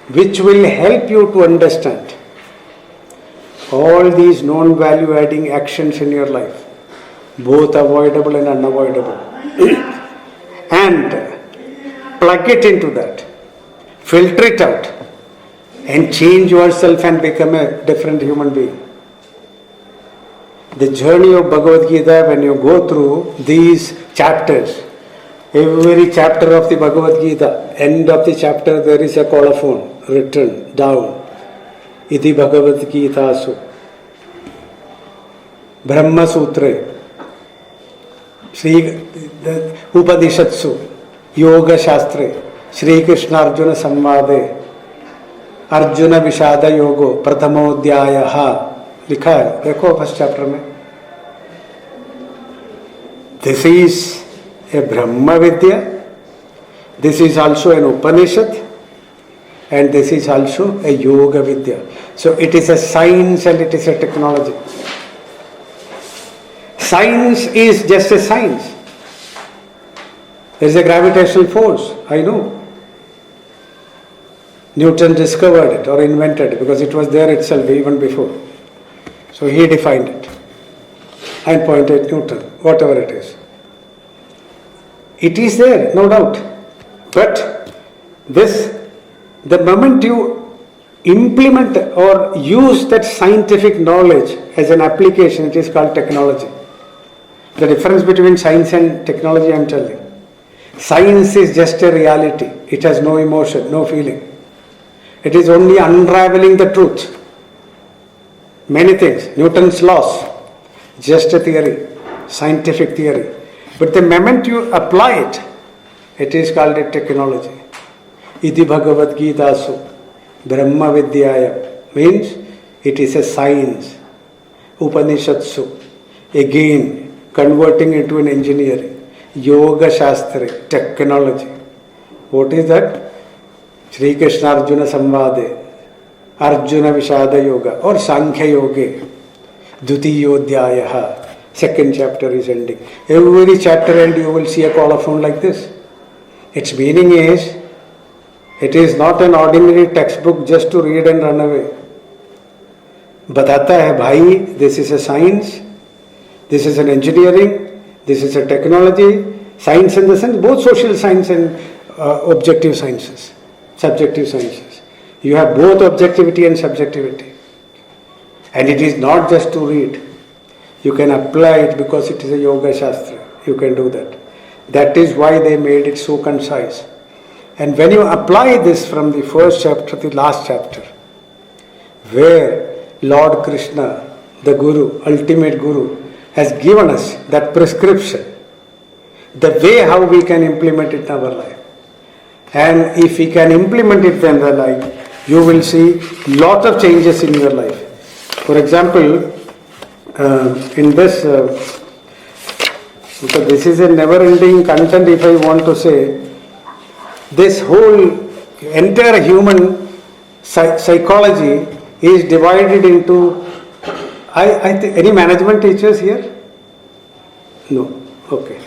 which will help you to understand all these non-value adding actions in your life, both avoidable and unavoidable, and plug it into that, filter it out, and change yourself and become a different human being. The journey of Bhagavad Gita, when you go through these chapters, every chapter of the Bhagavad Gita, end of the chapter there is a colophon written down. Iti Bhagavad Gitasu Brahma Sutre Sri Upanishatsu Yoga Shastre Shri Krishna Arjuna Samvade Arjuna Vishada Yogo Prathamodhyayaha लिखा है, देखो first chapter में. This is a Brahma Vidya, this is also an Upanishad, and this is also a Yoga Vidya. So it is a science and it is a technology. Science is just a science. There is a gravitational force, I know. Newton discovered it or invented it because it was there itself even before. So he defined it and pointed Newton, whatever it is. It is there, no doubt. But the moment you implement or use that scientific knowledge as an application, it is called technology. The difference between science and technology I am telling. Science is just a reality. It has no emotion, no feeling. It is only unraveling the truth. Many things, Newton's laws, just a theory, scientific theory. But the moment you apply it, it is called a technology. Iti Bhagavad Gitasu Brahma Vidyaya means it is a science. Upanishatsu, again converting into an engineering. Yoga Shastra, technology. What is that? Shri Krishna Arjuna Samvade, Arjuna Vishada Yoga or Sankhya Yoga, Dutiyodhyayaha. Second chapter is ending. Every chapter end you will see a colophon like this. Its meaning is, it is not an ordinary textbook just to read and run away. Batata hai bhai, this is a science, this is an engineering, this is a technology. Science in the sense, both social science and objective sciences, subjective sciences. You have both objectivity and subjectivity. And it is not just to read. You can apply it because it is a yoga shastra. You can do that. That is why they made it so concise. And when you apply this from the first chapter to the last chapter, where Lord Krishna, the Guru, ultimate Guru, has given us that prescription, the way how we can implement it in our life. And if we can implement it in our life, you will see lot of changes in your life. For example, in this, because this is a never-ending content, if I want to say, this whole entire human psychology is divided into, I think, any management teachers here? No. Okay.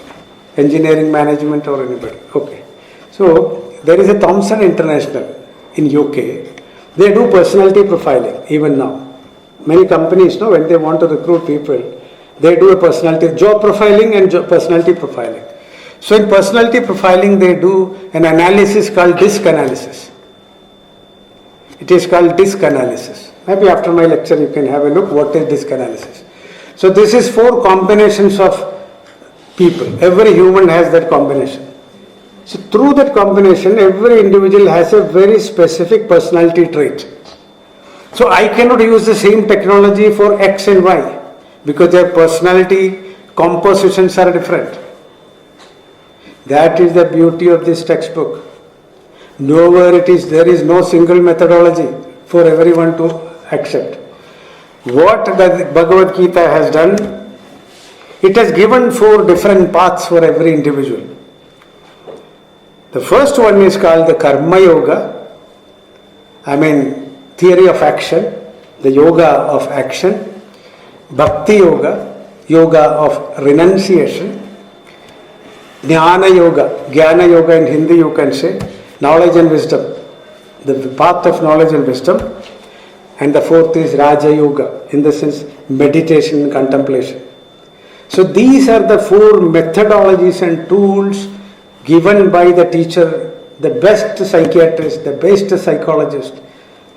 Engineering management or anybody? Okay. So, there is a Thomson International in UK. They do personality profiling even now. Many companies, when they want to recruit people, they do a personality, job profiling and personality profiling. So in personality profiling, they do an analysis called DISC analysis. It is called DISC analysis. Maybe after my lecture you can have a look what is DISC analysis. So this is 4 combinations of people. Every human has that combination. So through that combination, every individual has a very specific personality trait. So I cannot use the same technology for X and Y because their personality compositions are different. That is the beauty of this textbook. Nowhere there is no single methodology for everyone to accept. What the Bhagavad Gita has done, it has given 4 different paths for every individual. The first one is called the Karma Yoga, I mean, theory of action, the yoga of action, bhakti yoga, yoga of renunciation, jnana yoga in Hindi you can say, knowledge and wisdom, the path of knowledge and wisdom, and the fourth is Raja Yoga, in the sense meditation and contemplation. So these are the four methodologies and tools given by the teacher, the best psychiatrist, the best psychologist,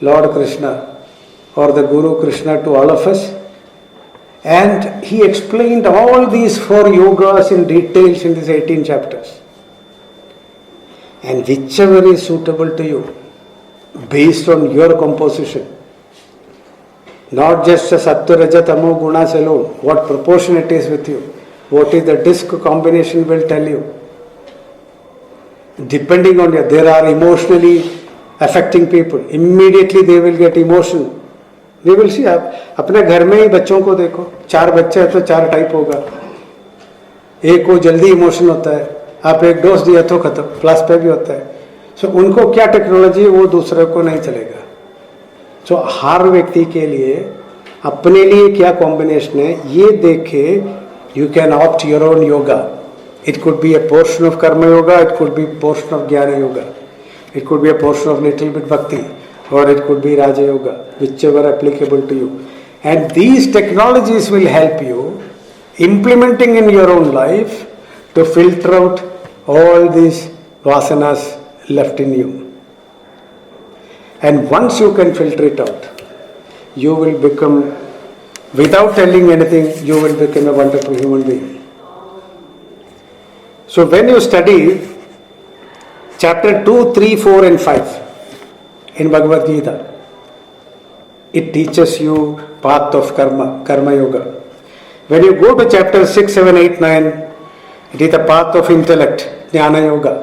Lord Krishna or the Guru Krishna to all of us. And he explained all these four yogas in details in these 18 chapters. And whichever is suitable to you, based on your composition, not just a Sattva, Raja, Tamo, Gunas alone, what proportion it is with you, what is the disc combination will tell you. Depending on your, there are emotionally affecting people, immediately they will get emotional. They will see, आप अपने घर में ही बच्चों को देखो, 4 बच्चे हैं तो 4 टाइप होगा. एक को जल्दी इमोशन होता है, आप एक डोज दिया तो खत्म, प्लस पे भी होता है. सो उनको क्या टेक्नोलॉजी वो दूसरे को नहीं चलेगा. सो हर व्यक्ति के लिए अपने लिए क्या कॉम्बिनेशन है ये देखे. You can opt your own yoga. It could be a portion of karma yoga, it could be portion of gyan yoga, it could be a portion of little bit bhakti, or it could be Raja Yoga, whichever applicable to you. And these technologies will help you implementing in your own life to filter out all these vasanas left in you. And once you can filter it out, you will become, without telling anything, you will become a wonderful human being. So when you study chapter 2, 3, 4 and 5 in Bhagavad Gita, it teaches you path of karma yoga. When you go to chapter 6, 7, 8, 9, it is the path of intellect, jnana yoga.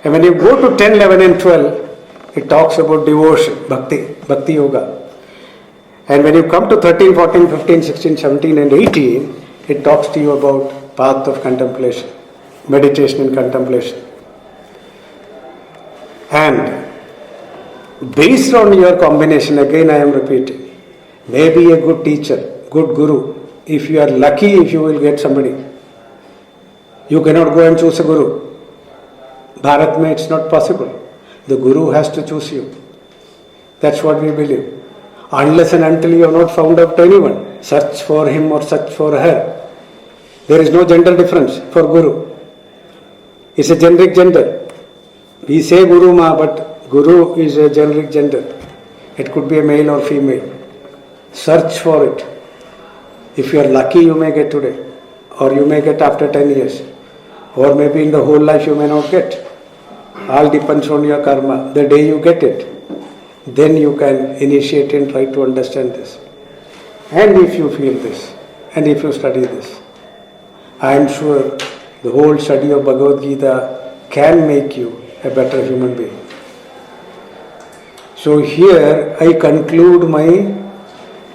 And when you go to 10, 11 and 12, it talks about devotion, bhakti yoga. And when you come to 13, 14, 15, 16, 17 and 18, it talks to you about path of contemplation, meditation and contemplation. And based on your combination, again I am repeating, maybe a good teacher, good guru. If you are lucky, if you will get somebody, you cannot go and choose a guru. Bharat mein it's not possible. The guru has to choose you. That's what we believe. Unless and until you have not found out anyone, search for him or search for her. There is no gender difference for guru. It's a generic gender. We say Guru Ma, but Guru is a generic gender. It could be a male or female. Search for it. If you are lucky, you may get today, or you may get after 10 years, or maybe in the whole life you may not get. All depends on your karma. The day you get it, then you can initiate and try to understand this. And if you feel this, and if you study this, I am sure the whole study of Bhagavad Gita can make you a better human being. So here I conclude my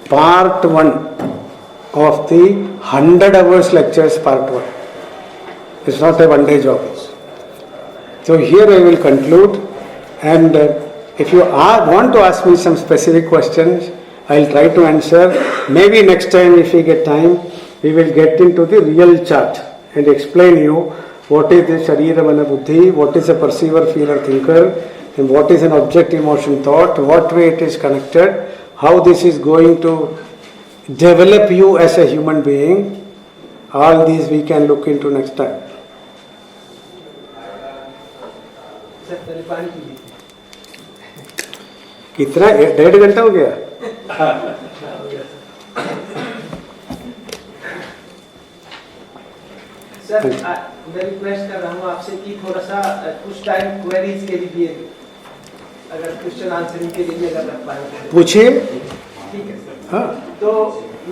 part 1 of the 100 hours lectures part 1. It's not a one-day job. So here I will conclude, and if you want to ask me some specific questions, I will try to answer. Maybe next time if we get time, we will get into the real chart and explain you what is the Sharira Mana Buddhi, what is a perceiver, feeler, thinker, and what is an object, emotion, thought, what way it is connected, how this is going to develop you as a human being. All these we can look into next time. कितना 1.5 घंटा हो गया? Sir मैं request कर रहा हूँ आपसे कि थोड़ा सा कुछ टाइम क्वेरीज के लिए अगर क्वेश्चन आंसरिंग के लिए अगर रख पाए पूछिए. ठीक है सर. हाँ, तो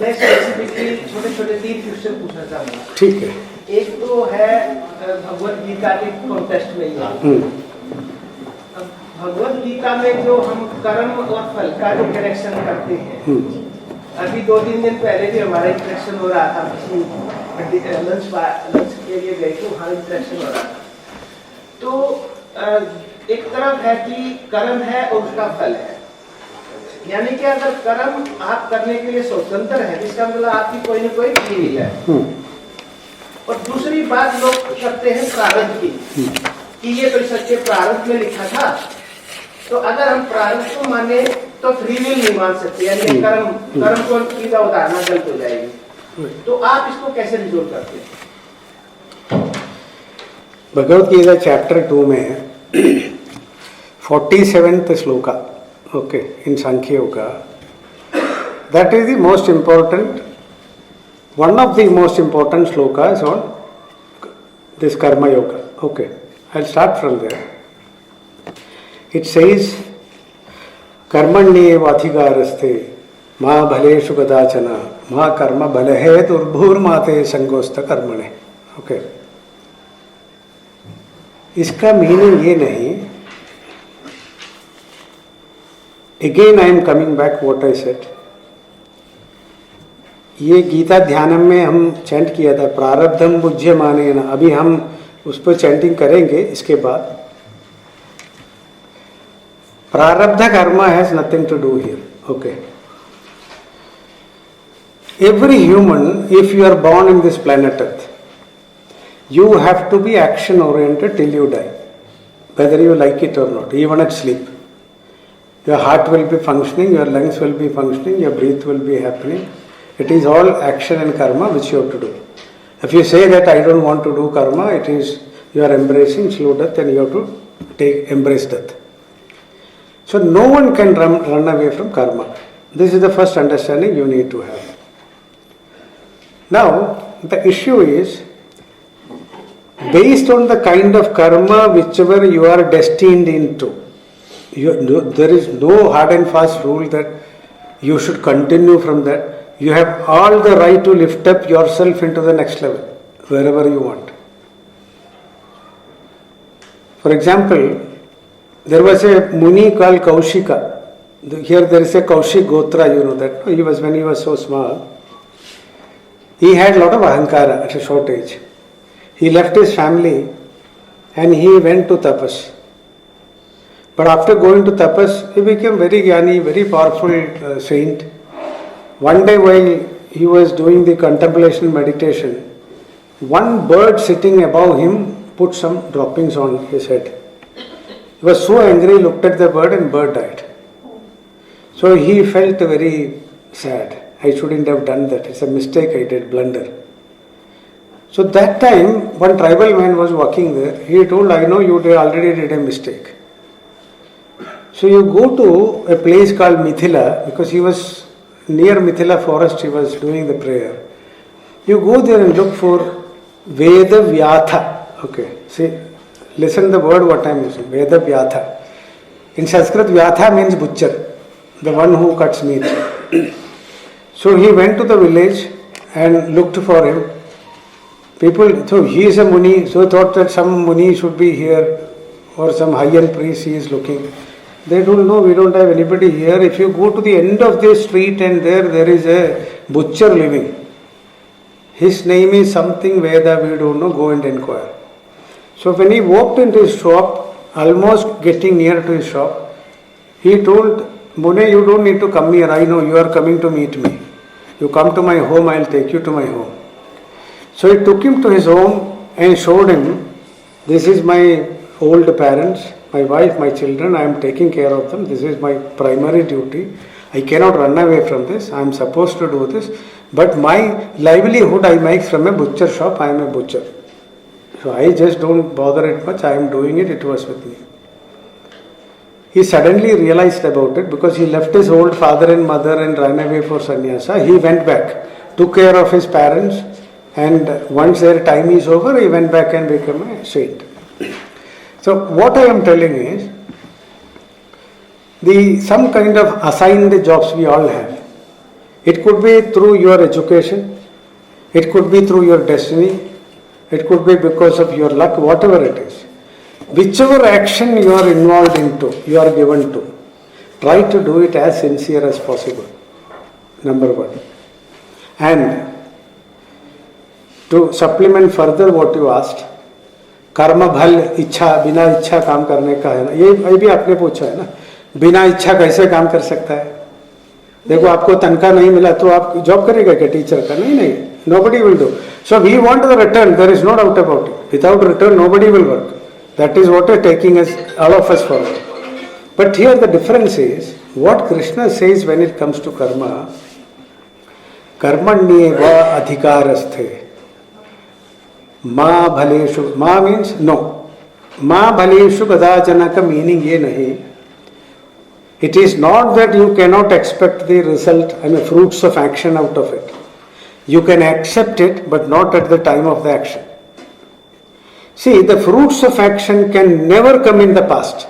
मैं स्पेसिफिकली छोटे-छोटे 3 क्वेश्चन पूछना चाहूँगा. ठीक है. एक तो है भगवत गीता के कॉन्टेक्स्ट में ही. भगवत गीता में जो हम कर्म और फल का जो कनेक्शन करते हैं, अभी 2-3 दिन पहले भी हमारा इंटरेक्शन हो रहा था, लंच के लिए गए तो वहाँ इंटरेक्शन हो रहा था. तो एक तरफ है कि कर्म है और उसका फल है, यानी कि अगर कर्म आप करने के लिए स्वतंत्र है, इसका मतलब आपकी कोई ना कोई फ्री विल है। और दूसरी बात लोग करते हैं प्रारब्ध की, कि ये तो सच्चे प्रारब्ध में लिखा था, तो अगर हम प्रारब्ध को माने तो फ्री विल नहीं मान सकते, यानी कर्म को की अवधारणा गलत हो जाएगी। तो आप इसको कैसे रिजोल्व करते हैं? भगवत गीता चैप्टर 2 में 47th shloka, okay, in Sankhya yoga, that is the most important, one of the most important shlokas on this karma yoga. Okay, I'll start from there. It says, कर्मण्येव अधिकारस्ते मा भलेषु कदाचन मा कर्म बलहे दुर्भूर्माते संगोस्त कर्मणे। ओके, इसका मीनिंग ये नहीं, again I am coming back what I said, ये गीता ध्यानम में हम चैंट किया था प्रारब्धम बुज्यमाने न, अभी हम उस पर चैंटिंग करेंगे। इसके बाद prarabdha karma has nothing to do here, okay. Every human, if you are born in this planet Earth, you have to be action oriented till you die, whether you like it or not, even at sleep. Your heart will be functioning, your lungs will be functioning, your breath will be happening. It is all action and karma which you have to do. If you say that I don't want to do karma, it is you are embracing slow death and you have to embrace death. So no one can run away from karma. This is the first understanding you need to have. Now the issue is, based on the kind of karma whichever you are destined into, there is no hard and fast rule that you should continue from that. You have all the right to lift up yourself into the next level, wherever you want. For example, there was a Muni called Kaushika. Here there is a Kaushik Gotra, you know that. When he was so small, he had a lot of ahankara at a short age. He left his family and he went to tapas. But after going to tapas, he became very jnani, very powerful saint. One day while he was doing the contemplation meditation, one bird sitting above him put some droppings on his head. He was so angry, he looked at the bird and bird died. So he felt very sad. I shouldn't have done that. It's a mistake I did, blunder. So that time, one tribal man was walking there. He told, I know you already did a mistake. So you go to a place called Mithila, because he was near Mithila forest, he was doing the prayer. You go there and look for Veda Vyatha. Okay, see, listen the word what I am using, Veda Vyatha. In Sanskrit, Vyatha means butcher, the one who cuts meat. So he went to the village and looked for him. People, so he is a Muni, so thought that some Muni should be here or some high-end priest he is looking. They don't know, we don't have anybody here. If you go to the end of this street and there is a butcher living. His name is something Veda, we don't know, go and inquire. So when he walked into his shop, almost getting near to his shop, he told, Mune, you don't need to come here, I know you are coming to meet me. You come to my home, I will take you to my home. So he took him to his home and showed him, this is my old parents, my wife, my children, I am taking care of them, this is my primary duty. I cannot run away from this, I am supposed to do this, but my livelihood I make from a butcher shop, I am a butcher. So I just don't bother it much, I am doing it, it was with me. He suddenly realized about it because he left his old father and mother and ran away for sannyasa. He went back, took care of his parents, and once their time is over, he went back and became a saint. So what I am telling is, some kind of assigned jobs we all have. It could be through your education, it could be through your destiny, it could be because of your luck, whatever it is. Whichever action you are involved into, you are given to, try to do it as sincere as possible. Number one. And to supplement further what you asked, कर्म फल इच्छा, बिना इच्छा काम करने का है ना, ये भी आपने पूछा है ना, बिना इच्छा कैसे काम कर सकता है? देखो आपको तनख्वाह नहीं मिला तो आप जॉब करेगा क्या टीचर का? नहीं नहीं, nobody will do. So we want the return, there is no doubt about it. Without return nobody will work. That is what is taking us, all of us forward. But here the difference is, what Krishna says when it comes to karma, कर्मण्येवा अधिकारस्थे माँ भलेषु, माँ means no, माँ भलेषु कदाचन का meaning ये नहीं. It is not that you cannot expect the result, I mean fruits of action out of it. You can accept it, but not at the time of the action. See, the fruits of action can never come in the past.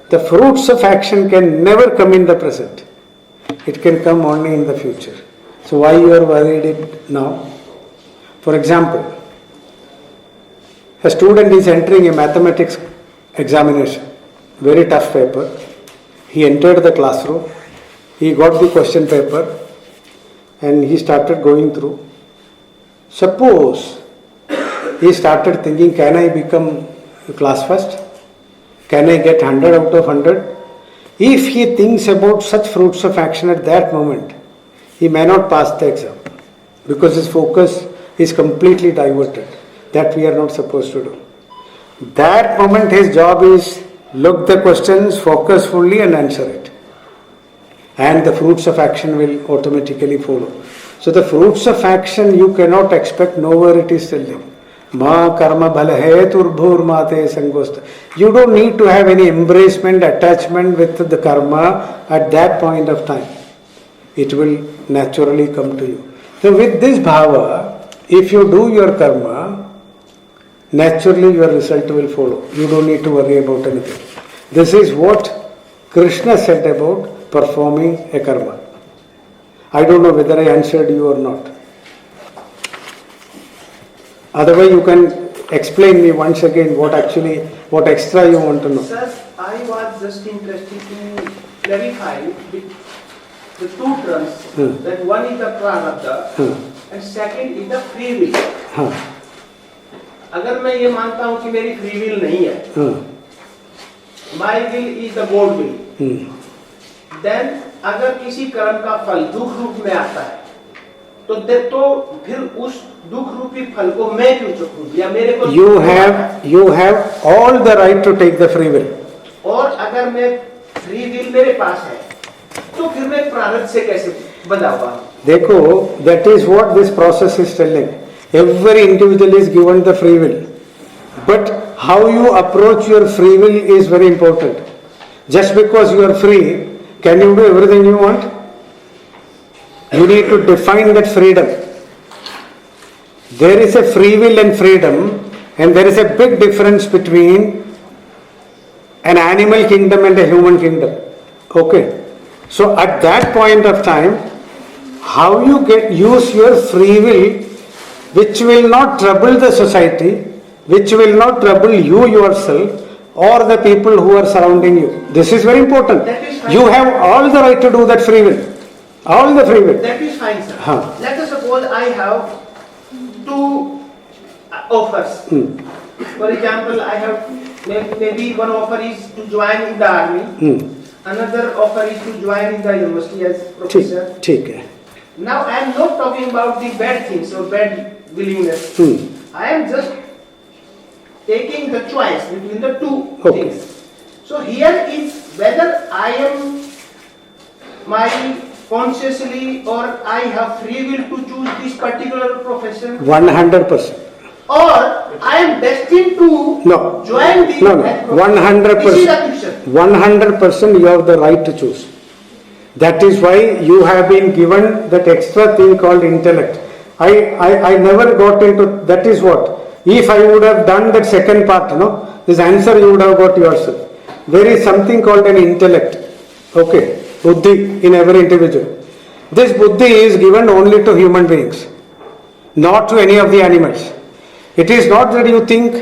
The fruits of action can never come in the present. It can come only in the future. So why you are worried it now? For example, a student is entering a mathematics examination, very tough paper. He entered the classroom, he got the question paper and he started going through. Suppose he started thinking, can I become class first? Can I get 100 out of 100? If he thinks about such fruits of action at that moment, he may not pass the exam because his focus is completely diverted. That we are not supposed to do. That moment his job is look the questions, focus fully and answer it. And the fruits of action will automatically follow. So the fruits of action you cannot expect, nowhere it is telling. Ma karma bhala hai turbhur mate sangosta. You don't need to have any embracement, attachment with the karma at that point of time. It will naturally come to you. So with this bhava, if you do your karma, naturally your result will follow. You don't need to worry about anything. This is what Krishna said about performing a karma. I don't know whether I answered you or not. Otherwise you can explain me once again what extra you want to know. Sir, I was just interested to clarify with the two terms, that one is the prarabdha and second is the free will. अगर मैं ये मानता हूँ कि मेरी free will नहीं है, my will is the God will, then अगर किसी कर्म का फल दुख रूप में आता है तो फिर उस दुख रूपी फल को मैं क्यों चुकूं या मेरे को you have all the right to take the free will. और अगर मैं फ्री विल मेरे पास है तो फिर मैं प्रारब्ध से कैसे बंधा हुआ? देखो, that is what this process is telling. Every individual is given the free will, but how you approach your free will is very important. Just because you are free, can you do everything you want? You need to define that freedom. There is a free will and freedom, and there is a big difference between an animal kingdom and a human kingdom. Okay? So at that point of time, how you use your free will, which will not trouble the society, which will not trouble you yourself or the people who are surrounding you. This is very important. You have all the right to do that free will. All the free will. That is fine, sir. Let us suppose I have two offers. For example, I have maybe one offer is to join in the army. Another offer is to join in the university as professor. Now I am not talking about the bad things or bad willingness. I am just taking the choice between the two things. So here is whether I am consciously or I have free will to choose this particular profession. 100%. Or I am destined to join the 100%. 100% you have the right to choose. That is why you have been given that extra thing called intellect. I never got into, that is what. If I would have done that second part, this answer you would have got yourself. There is something called an intellect. Okay, buddhi in every individual. This buddhi is given only to human beings, not to any of the animals. It is not that you think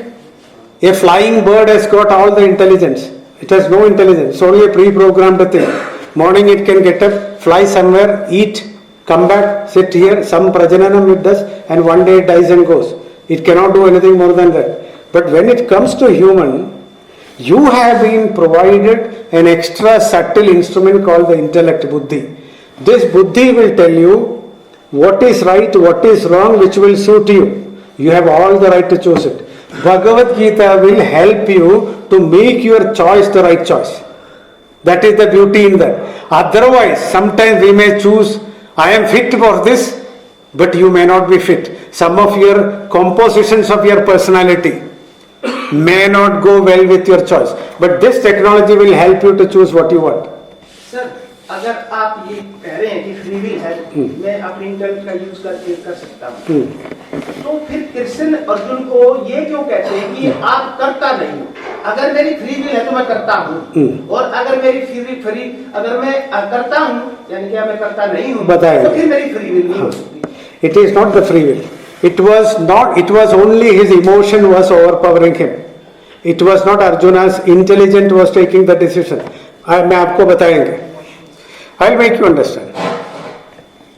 a flying bird has got all the intelligence. It has no intelligence. It's only a pre-programmed thing. Morning it can get up, fly somewhere, eat, come back, sit here, some prajananam it does, and one day it dies and goes. It cannot do anything more than that. But when it comes to human, you have been provided an extra subtle instrument called the intellect, buddhi. This buddhi will tell you what is right, what is wrong, which will suit you. You have all the right to choose it. Bhagavad Gita will help you to make your choice the right choice. That is the beauty in that. Otherwise, sometimes we may choose, I am fit for this, but you may not be fit. Some of your compositions of your personality may not go well with your choice. But this technology will help you to choose what you want. Sir, अगर आप ये कह रहे हैं कि free will है, मैं अपनी इंटेलेक्ट का यूज करके कर सकता हूँ, तो फिर कृष्ण अर्जुन को ये क्यों कहते हैं कि आप करता नहीं हो? अगर मेरी फ्री विल है तो मैं करता हूँ, और अगर मेरी फ्री अगर मैं करता हूँ यानी कि मैं करता नहीं हूँ, तो फिर मेरी फ्री विल नहीं हो सकती. It is not the free will. It was not. It was only his emotion was overpowering him. It was not Arjuna's intelligence was taking the decision. मैं आपको बताएंगे. I'll make you understand.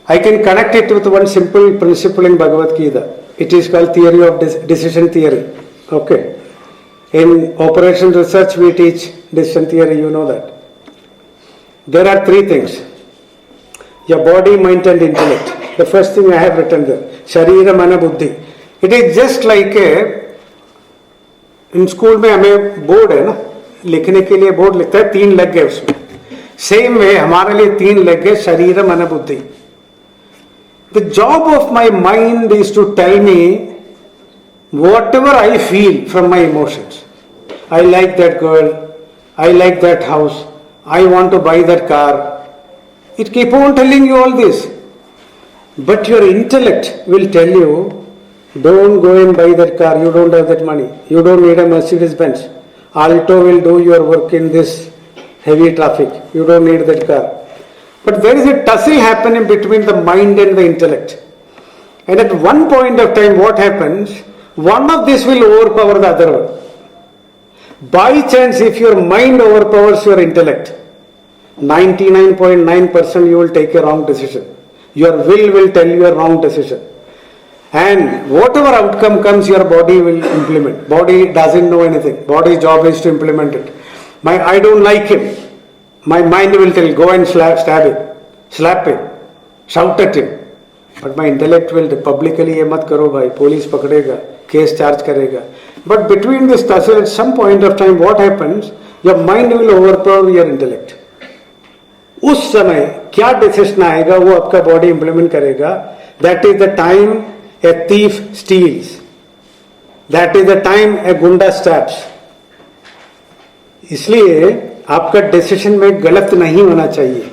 I can connect it with one simple principle in Bhagavad Gita. It is called theory of decision theory. Okay. In operation research we teach decision theory, you know that. There are three things. Your body, mind and intellect. The first thing I have written there. Sharira, Mana, Buddhi. It is just like in school में हमें board है ना, लिखने के लिए board लिखता है, 3 लग गए उसमें. सेम वे हमारे लिए 3 लग गए, शरीर मन बुद्धि. The job of my mind is to tell me whatever I feel from my emotions. I like that girl, I like that house, I want to buy that car. It keep on telling you all this. But your intellect will tell you, don't go and buy that car, you don't have that money, you don't need a Mercedes Benz, Alto will do your work in this heavy traffic, you don't need that car. But there is a tussle happening between the mind and the intellect, and at one point of time what happens, one of this will overpower the other one. By chance, if your mind overpowers your intellect, 99.9% you will take a wrong decision. Your will tell you a wrong decision. And whatever outcome comes, your body will implement. Body doesn't know anything. Body's job is to implement it. I don't like him. My mind will tell, go and stab him, slap him, shout at him. But my intellect will publicly, ये मत करो भाई, police पकड़ेगा, case charge करेगा. But between this tussle, at some point of time, what happens? Your mind will overpower your intellect. उस समय क्या decision आएगा, वो आपका body implement करेगा. That is the time a thief steals. That is the time a gunda stabs. इसलिए आपका decision में गलत नहीं होना चाहिए.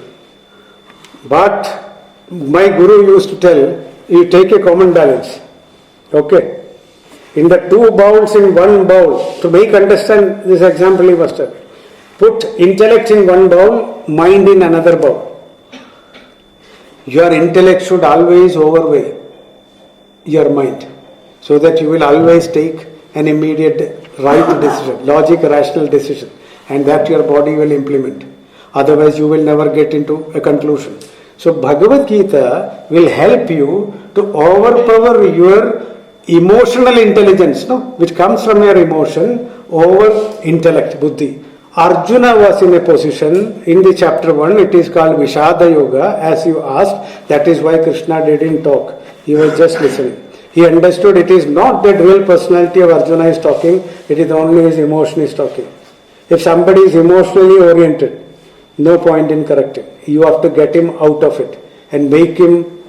But my guru used to tell, you take a common balance. Okay. In the 2 bowls in 1 bowl, to make understand this example he was tell. Put intellect in 1 bowl, mind in another bowl. Your intellect should always overweigh your mind, so that you will always take an immediate right decision, logic, rational decision, and that your body will implement. Otherwise you will never get into a conclusion. So Bhagavad Gita will help you to overpower your emotional intelligence, which comes from your emotion, over intellect, buddhi. Arjuna was in a position, in the chapter 1, it is called Vishada Yoga, as you asked. That is why Krishna didn't talk. He was just listening. He understood it is not that real personality of Arjuna is talking, it is only his emotion is talking. If somebody is emotionally oriented, no point in correcting. You have to get him out of it and make him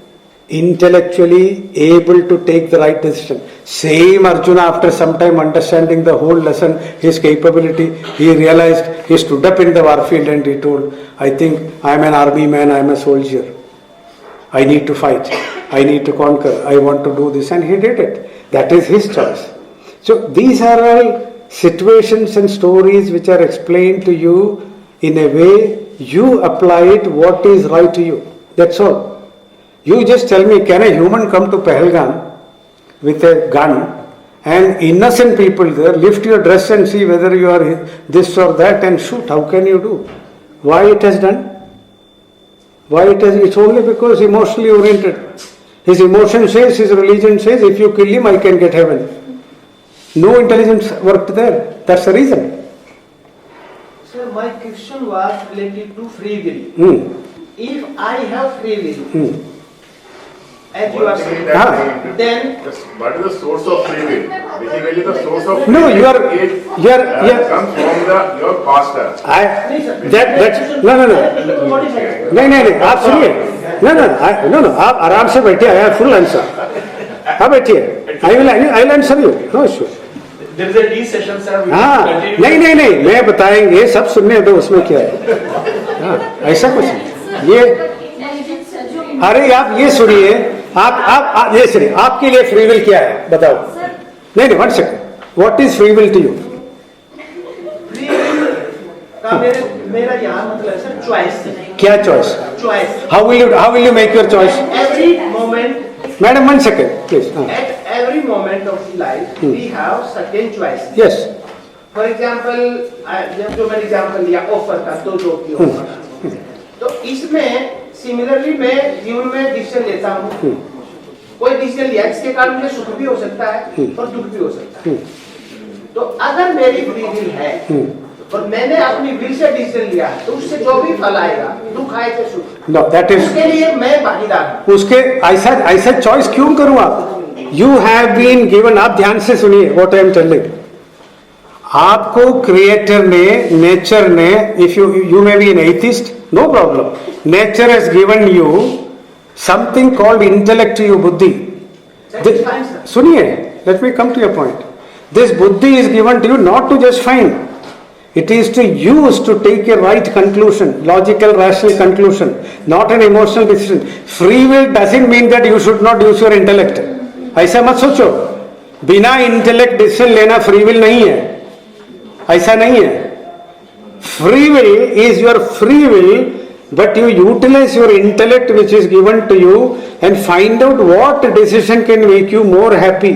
intellectually able to take the right decision. Same Arjuna, after some time understanding the whole lesson, his capability, he realized, he stood up in the warfield and he told, I think I am an army man, I am a soldier. I need to fight. I need to conquer. I want to do this. And he did it. That is his choice. So these are all situations and stories which are explained to you in a way you apply it what is right to you. That's all. You just tell me, can a human come to Pahalgam with a gun and innocent people there, lift your dress and see whether you are this or that and shoot? How can you do? Why it has done? Why it has? It's only because emotionally oriented. His emotion says, his religion says, if you kill him, I can get heaven. No intelligence worked there. That's the reason. Sir, my question was related to free will. If I have free will, as you are saying, then what is the source of free will? Basically, the source of free No, will you are comes from your pastor. नहीं आप सुनिए no आप आराम से बैठिए I have full answer आप बैठिए I will answer you no issue There is a D session, sir. हाँ नहीं मैं बताएंगे सब सुनने दो उसमें क्या है हाँ ऐसा कुछ नहीं ये अरे आप ये सुनिए आप ये सुनिए आपके लिए फ्री विल क्या है बताओ नहीं 1 second what is free will to you free will का मेरा यहाँ मतलब सर चॉइस क्या choice how will you make your choice every moment madam 1 second please at every moment of life we have certain choices yes for example जो मैंने example लिया offer का 2 job की ऑफर तो इसमें सिमिलरली मैं जीवन में डिसीजन लेता हूँ कोई डिसीजन लिया जिसके कारण मुझे सुख भी हो सकता है और दुख भी हो सकता है तो अगर मेरी फ्री विल है और मैंने अपनी विल से डिसीजन लिया तो उससे जो भी फल आएगा दुख आए तो सुख नो दैट इज उसके लिए मैं भागीदार हूँ उसके ऐसा चॉइस क्यों करूँ आप यू हैव बीन गिवन आप ध्यान से सुनिए व्हाट आई एम टेलिंग आपको क्रिएटर ने नेचर ने if you may be an atheist no problem nature has given you something called intellect you buddhi सुनिए let me come to your point this buddhi is given to you not to just find it is to use to take a right conclusion logical rational conclusion not an emotional decision free will doesn't mean that you should not use your intellect ऐसा मत सोचो बिना intellect decision लेना free will नहीं है ऐसा नहीं है free will is your free will but you utilize your intellect which is given to you and find out what decision can make you more happy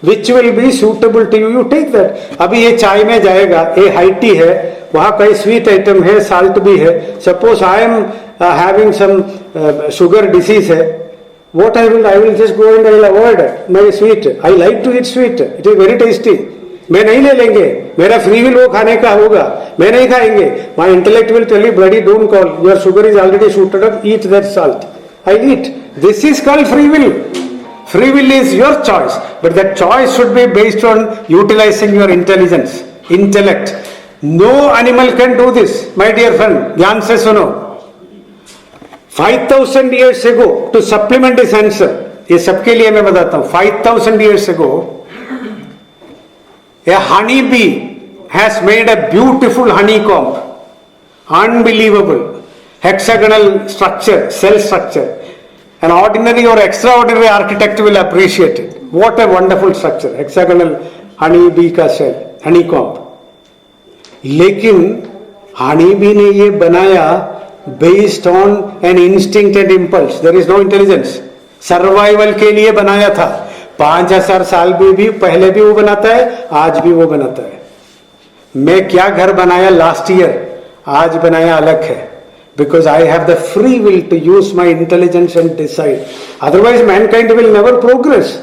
which will be suitable to you you take that अभी ये चाय में जाएगा ये high tea है वहाँ कई sweet item है साल्ट भी है suppose I am having some sugar disease है what I will just go and I will avoid my sweet I like to eat sweet it is very tasty मैं नहीं ले लेंगे मेरा फ्री विल वो खाने का होगा मैं नहीं खाएंगे my intellect will tell you bloody don't call your sugar is already shooted up eat that salt I eat this is called free will free will is your choice but that choice should be based on utilizing your intelligence intellect no animal can do this my dear friend ध्यान से सुनो 5000 years ago to supplement this answer ये सबके लिए मैं बताता हूँ 5000 years ago a honey bee has made a beautiful honeycomb unbelievable hexagonal structure cell structure an ordinary or extraordinary architect will appreciate it what a wonderful structure hexagonal honey bee का cell honeycomb लेकिन honey bee ने ये बनाया based on an instinct and impulse there is no intelligence survival के लिए बनाया था 5000 साल भी पहले भी वो बनाता है आज भी वो बनाता है मैं क्या घर बनाया लास्ट ईयर आज बनाया अलग है because I have the free will to use my intelligence and decide otherwise mankind will never progress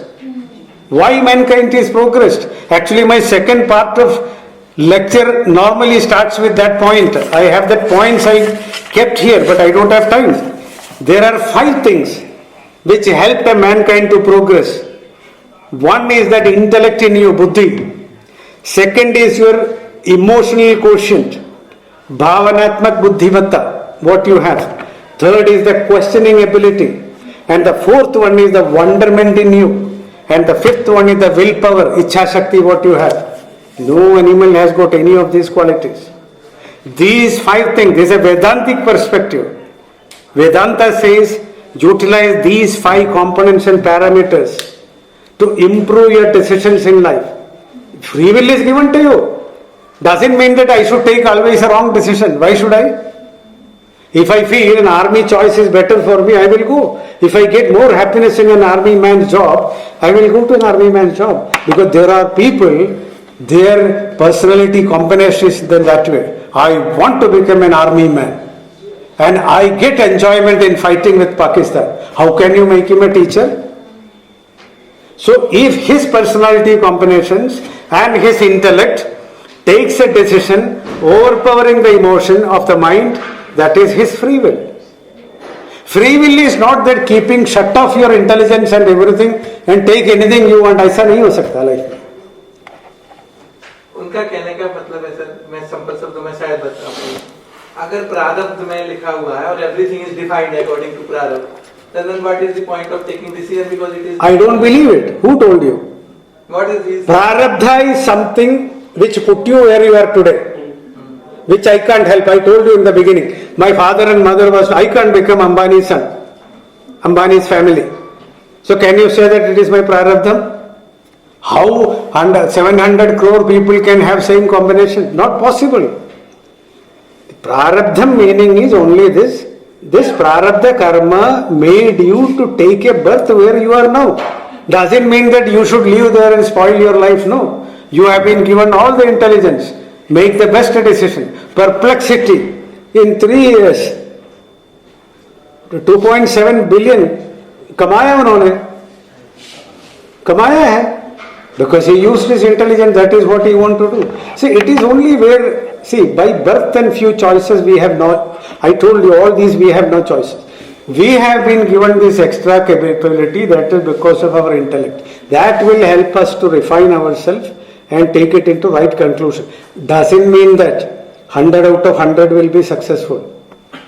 why mankind is progressed actually my second part of lecture normally starts with that point I have that points I kept here but I don't have time there are 5 things which help a mankind to progress one is that intellect in you buddhi second is your emotional quotient bhavanatmak buddhimatta what you have third is the questioning ability and the fourth one is the wonderment in you and the fifth one is the willpower ichha shakti what you have no animal has got any of these qualities these 5 things this is a vedantic perspective vedanta says utilize these 5 components and parameters to improve your decisions in life free will is given to you doesn't mean that I should take always a wrong decision why should I if I feel an army choice is better for me I will go if I get more happiness in an army man's job I will go to an army man's job because there are people their personality combination is then that way I want to become an army man and I get enjoyment in fighting with Pakistan, how can you make him a teacher? So if his personality combinations and his intellect takes a decision overpowering the emotion of the mind, that is his free will. Free will is not that keeping shut off your intelligence and everything and take anything you want. ऐसा नहीं हो सकता life में. उनका कहने का मतलब है सर, मैं सिंपल शब्दों में शायद बता पाऊँ, अगर प्रारब्ध में लिखा हुआ है और everything is defined according to prarabdha, then what is the point of taking decision because it is. I don't believe it. Who told you? What is this? Prarabdha is something which put you where you are today, which I can't help. I told you in the beginning, my father and mother was, I can't become Ambani's son, Ambani's family. So can you say that it is my prarabdha? How 700 crore people can have same combination? Not possible. Prarabdha meaning is only this. This prarabdha karma made you to take a birth where you are now. Doesn't mean that you should live there and spoil your life. No. You have been given all the intelligence. Make the best decision. Perplexity. In 3 years, 2.7 billion कमाया उन्होंने. कमाया है. Because he used his intelligence, that is what he wanted to do. See, it is only where, see, by birth and few choices we have not, I told you all these we have no choices. We have been given this extra capability, that is because of our intellect. That will help us to refine ourselves and take it into right conclusion. Doesn't mean that 100 out of 100 will be successful.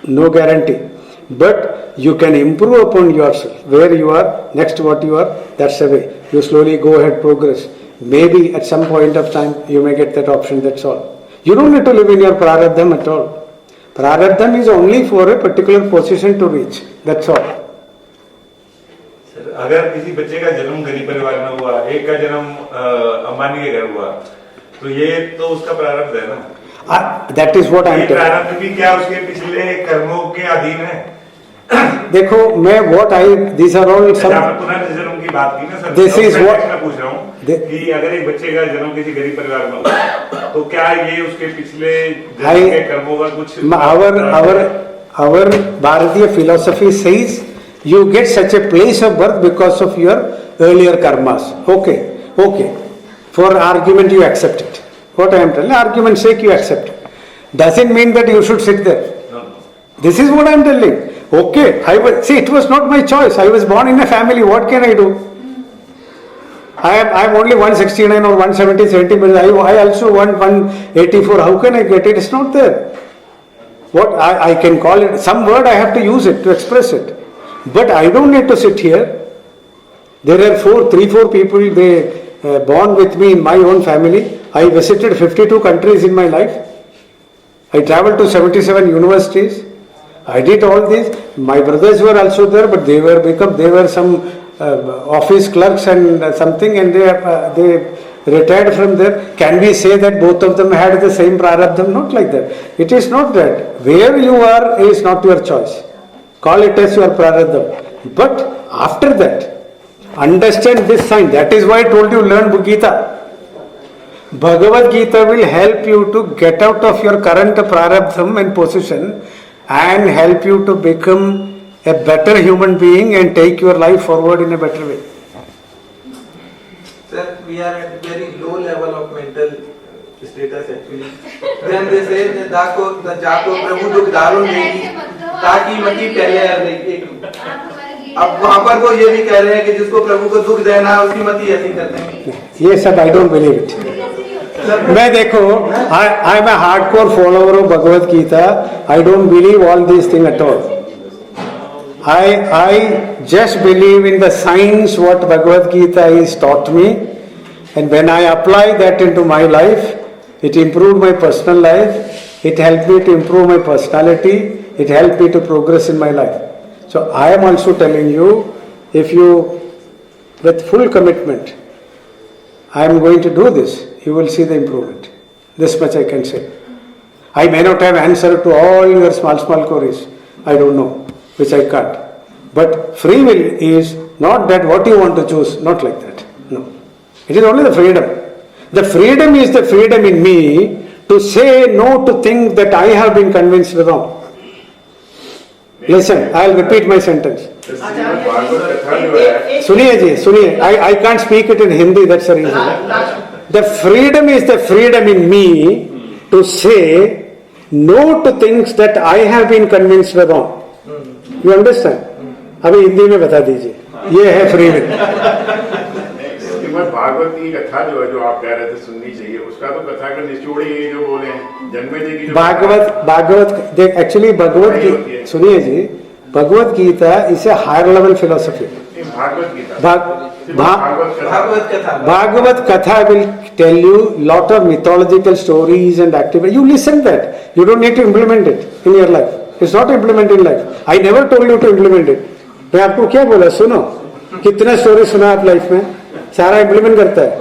No guarantee. But you can improve upon yourself. Where you are, next what you are, that's the way. You slowly go ahead, progress. Maybe at some point of time you may get that option, that's all. You don't need to live in your prarabdham at all. Prarabdham is only for a particular position to reach, that's all. Sir, अगर किसी बच्चे का जन्म गरीब परिवार में हुआ, एक का जन्म अंबानी के घर हुआ, तो ये तो उसका प्रारब्ध है ना? That is what I am telling. प्रारब्ध भी क्या उसके पिछले कर्मों के अधीन है? देखो मैं these are all some. पुनर्जन्म की बात की ना सर. This is what मैं पूछ रहा हूँ कि अगर एक बच्चे का जन्म किसी गरीब परिवार में हुआ, तो क्या ये उसके पिछले जन्म के कर्मों का कुछ? Our Bharatiya philosophy says you get such a place of birth because of your earlier karmas. Okay. For argument you accept it. What I am telling, argument's sake you accept it. Doesn't mean that you should sit there. No. This is what I am telling. Okay, see, it was not my choice. I was born in a family. What can I do? I am only 169 or 170 centimeters. I also want 184. How can I get it? It's not there. What I can call it, some word I have to use it to express it. But I don't need to sit here. There are 4 people, they born with me in my own family. I visited 52 countries in my life. I traveled to 77 universities. I did all this. My brothers were also there, but they were some office clerks and something, and they retired from there. Can we say that both of them had the same prarabdham? Not like that. It is not that. Where you are is not your choice. Call it as your prarabdham. But after that, understand this sign. That is why I told you learn Gita. Bhagavad Gita will help you to get out of your current prarabdham and position and help you to become a better human being and take your life forward in a better way. Sir, we are at very low level of mental status actually. Then they say that जाको प्रभु दुख दारुण देगी ताकि मटी पहले एक. अब वहाँ पर वो ये भी कह रहे हैं कि जिसको प्रभु को दुख देना है उसकी मती ऐसी कर देंगे. ये सब I don't believe it. मैं देखो, I am a hardcore follower of Bhagavad Gita. I don't believe all these things at all. I just believe in the science what Bhagavad Gita is taught me, and when I apply that into my life, it improved my personal life, it helped me to improve my personality, it helped me to progress in my life. So I am also telling you, if you, with full commitment, I am going to do this, you will see the improvement. This much I can say. I may not have answer to all your small queries. I don't know, which I can't. But free will is not that what you want to choose, not like that. No. It is only the freedom. The freedom is the freedom in me to say no to things that I have been convinced wrong. Listen, I'll repeat my sentence. Shrimad Bhagavat कथा जो है, सुनिए जी, सुनिए. I can't speak it in Hindi, that's the reason. The freedom is the freedom in me to say no to things that I have been convinced were wrong. You understand? अभी हिंदी में बता दीजिए. ये है freedom. श्रीमद् भागवत की कथा जो है, जो आप कह रहे थे सुननी चाहिए, उसका तो कथा का निचोड़ ही जो बोले हैं, जन्मेजय की जो भागवत एक्चुअली भगवत की सुनिए जी, Bhagwat Gita is a higher level philosophy. Bhagwat katha will tell you lot of mythological stories and activities. You listen that. You don't need to implement it in your life. It's not implemented in life. I never told you to implement it. मैं आपको क्या बोला, सुनो. कितना story सुना आप life में, सारा इम्प्लीमेंट करता है.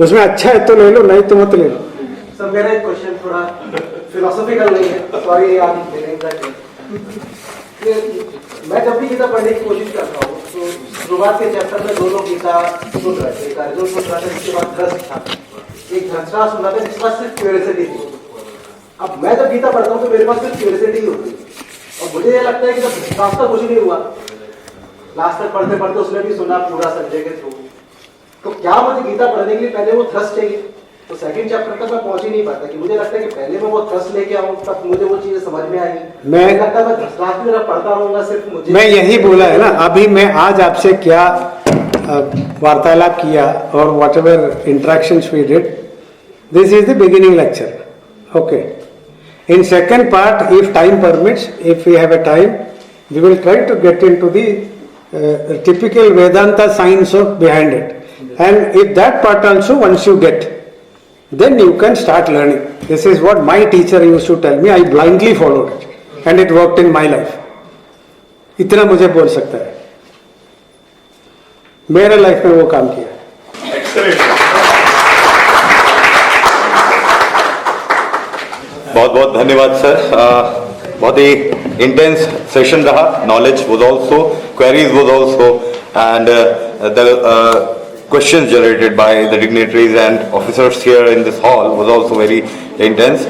उसमें अच्छा है तो ले लो, नहीं तो मत ले लो. सर मेरा एक क्वेश्चन थोड़ा फिलोसॉफिकल नहीं है, सॉरी आप मैं जब भी गीता पढ़ने की कोशिश करता हूँ तो शुरुआत के चैप्टर में दोनों गीता सुन रहे थे, एक अर्जुन सुन रहा था, जिसके बाद ध्रस्त था, एक धृतराष्ट्र सुन रहा था, जिसके पास सिर्फ क्यूरियोसिटी थी. अब मैं जब गीता पढ़ता हूँ तो मेरे पास सिर्फ क्यूरियोसिटी ही होती है, और मुझे ये लगता है कि जब धृतराष्ट्र कुछ नहीं हुआ, लास्ट तक पढ़ते पढ़ते उसने भी सुना पूरा संजय के थ्रू, तो क्या मुझे गीता पढ़ने के लिए पहले वो थ्रस्ट चाहिए? तो सेकंड चैप्टर तक मैं पहुंच ही नहीं पाता, कि मुझे लगता है कि पहले मैं वो थ्रस्ट लेके आऊं तब मुझे वो चीजें समझ में आएगी. मैं लगता है मैं रात में पढ़ता रहूंगा सिर्फ मुझे. मैं यही बोला है ना, अभी मैं आज आपसे क्या वार्तालाप किया और whatever interactions we did, this is the beginning lecture. Okay, in second part if time permits, if we have a time, we will try to get into the typical Vedanta science of behind it. And if that part also once you get, then you can start learning. This is what my teacher used to tell me. I blindly followed it and it worked in my life. इतना मुझे बोल सकता है, मेरे life में वो काम किया. बहुत बहुत धन्यवाद सर. बहुत ही इंटेंस सेशन रहा. Knowledge was also, queries was also, and the questions generated by the dignitaries and officers here in this hall was also very intense.